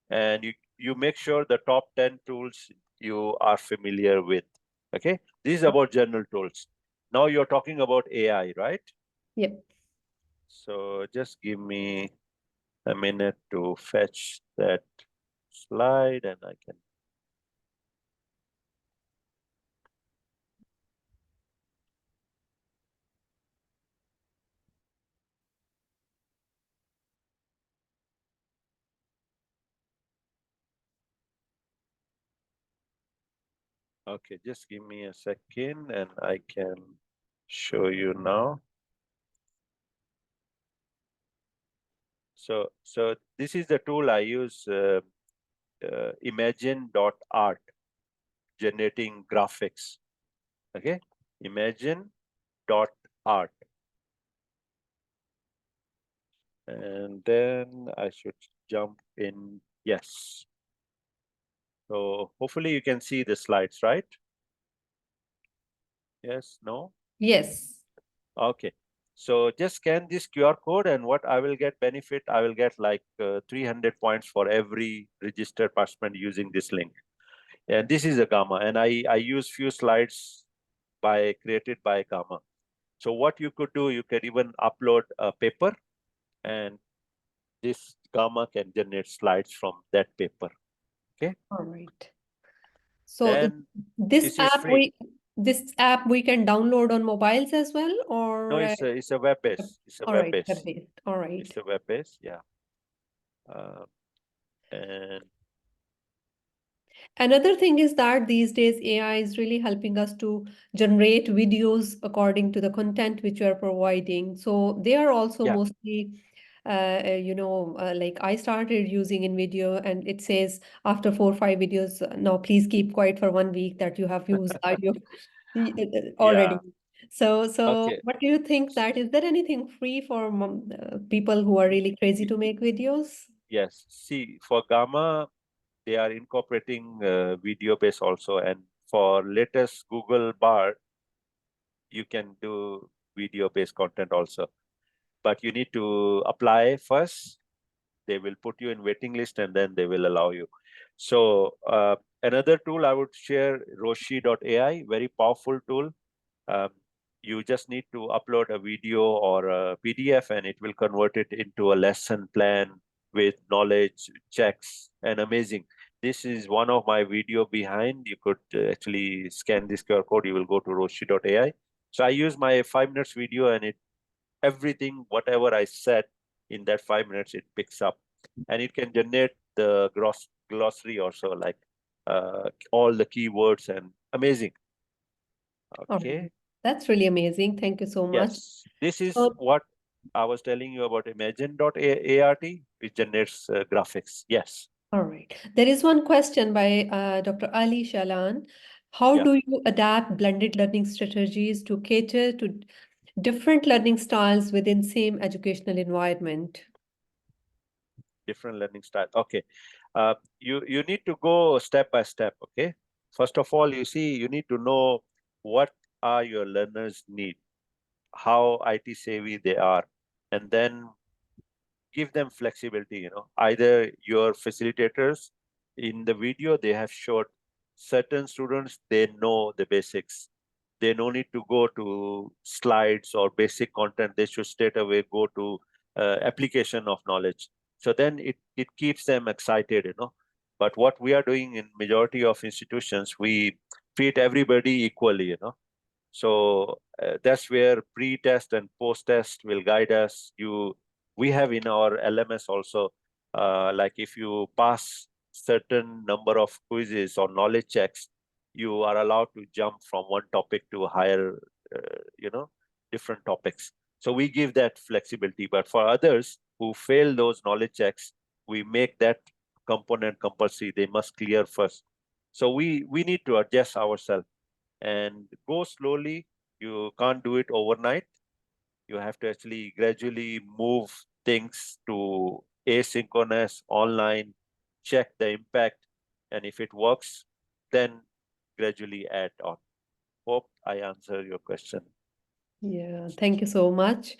and you make sure the top 10 tools you are familiar with. Okay, this is about general tools. Now you're talking about AI, right? Yep. So just give me a minute to fetch that slide and I can. Okay, just give me a second and I can show you now. So this is the tool I use, Imagine.art, generating graphics. Okay, Imagine.art. And then I should jump in. Yes. So hopefully you can see the slides, right? Yes, no? Yes. Okay. So just scan this QR code and what I will get benefit, I will get like 300 points for every registered participant using this link. And this is a Gamma, and I use few slides created by Gamma. So what you could do, you can even upload a paper and this Gamma can generate slides from that paper. Okay. All right. So Then this app we can download on mobiles as well, or no, it's a web based. It's a all web right, based. web-based. All right. It's a web based, yeah. And another thing is that these days AI is really helping us to generate videos according to the content which you are providing. So they are also mostly like I started using InVideo and it says after 4 or 5 videos, now please keep quiet for 1 week that you have used audio already. Yeah. So Okay. what do you think that is there anything free for people who are really crazy to make videos? Yes. See, for Gamma, they are incorporating video base also, and for latest Google Bar, you can do video based content also. But you need to apply first. They will put you in waiting list and then they will allow you. So another tool I would share, Roshi.ai, very powerful tool. You just need to upload a video or a PDF and it will convert it into a lesson plan with knowledge checks, and amazing. This is one of my video behind. You could actually scan this QR code. You will go to Roshi.ai. So I use my 5 minutes video and it everything, whatever I said in that 5 minutes, it picks up, and it can generate the glossary also, like all the keywords, and amazing. Okay. Alright. That's really amazing. Thank you so much. Yes, this is So, what I was telling you about Imagine.art, which generates graphics. Yes. all right. There is one question by Dr. Ali Shalan. How Yeah. do you adapt blended learning strategies to cater to different learning styles within same educational environment? Different learning style. Okay. You need to go step by step. Okay. First of all, you need to know what are your learners need, how IT savvy they are, and then give them flexibility. Either your facilitators in the video, they have showed certain students, they know the basics. They no need to go to slides or basic content. They should straight away go to application of knowledge. So then it keeps them excited. But what we are doing in majority of institutions, we treat everybody equally. So that's where pre-test and post-test will guide us. We have in our LMS also, like if you pass certain number of quizzes or knowledge checks, you are allowed to jump from one topic to higher, different topics. So we give that flexibility. But for others who fail those knowledge checks, we make that component compulsory. They must clear first. So we need to adjust ourselves and go slowly. You can't do it overnight. You have to actually gradually move things to asynchronous, online, check the impact, and if it works, then gradually add on. Hope I answer your question. Yeah, thank you so much.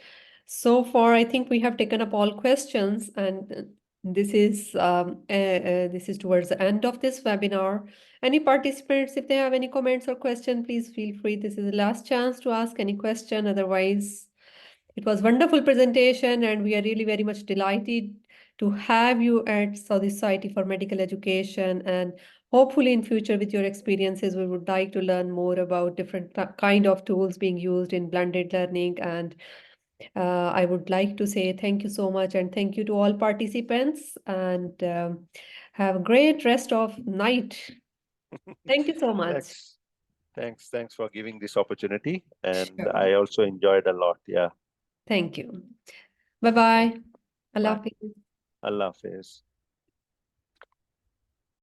So far, I think we have taken up all questions, and this is towards the end of this webinar. Any participants, if they have any comments or question, please feel free. This is the last chance to ask any question. Otherwise, it was wonderful presentation, and we are really very much delighted to have you at Saudi Society for Medical Education. And hopefully in future with your experiences, we would like to learn more about different kind of tools being used in blended learning. And I would like to say thank you so much, and thank you to all participants, and have a great rest of night. Thank you so much. Thanks for giving this opportunity. And Sure. I also enjoyed a lot. Yeah. Thank you. Bye-bye. Allah Bye. Hafiz. Allah Hafiz.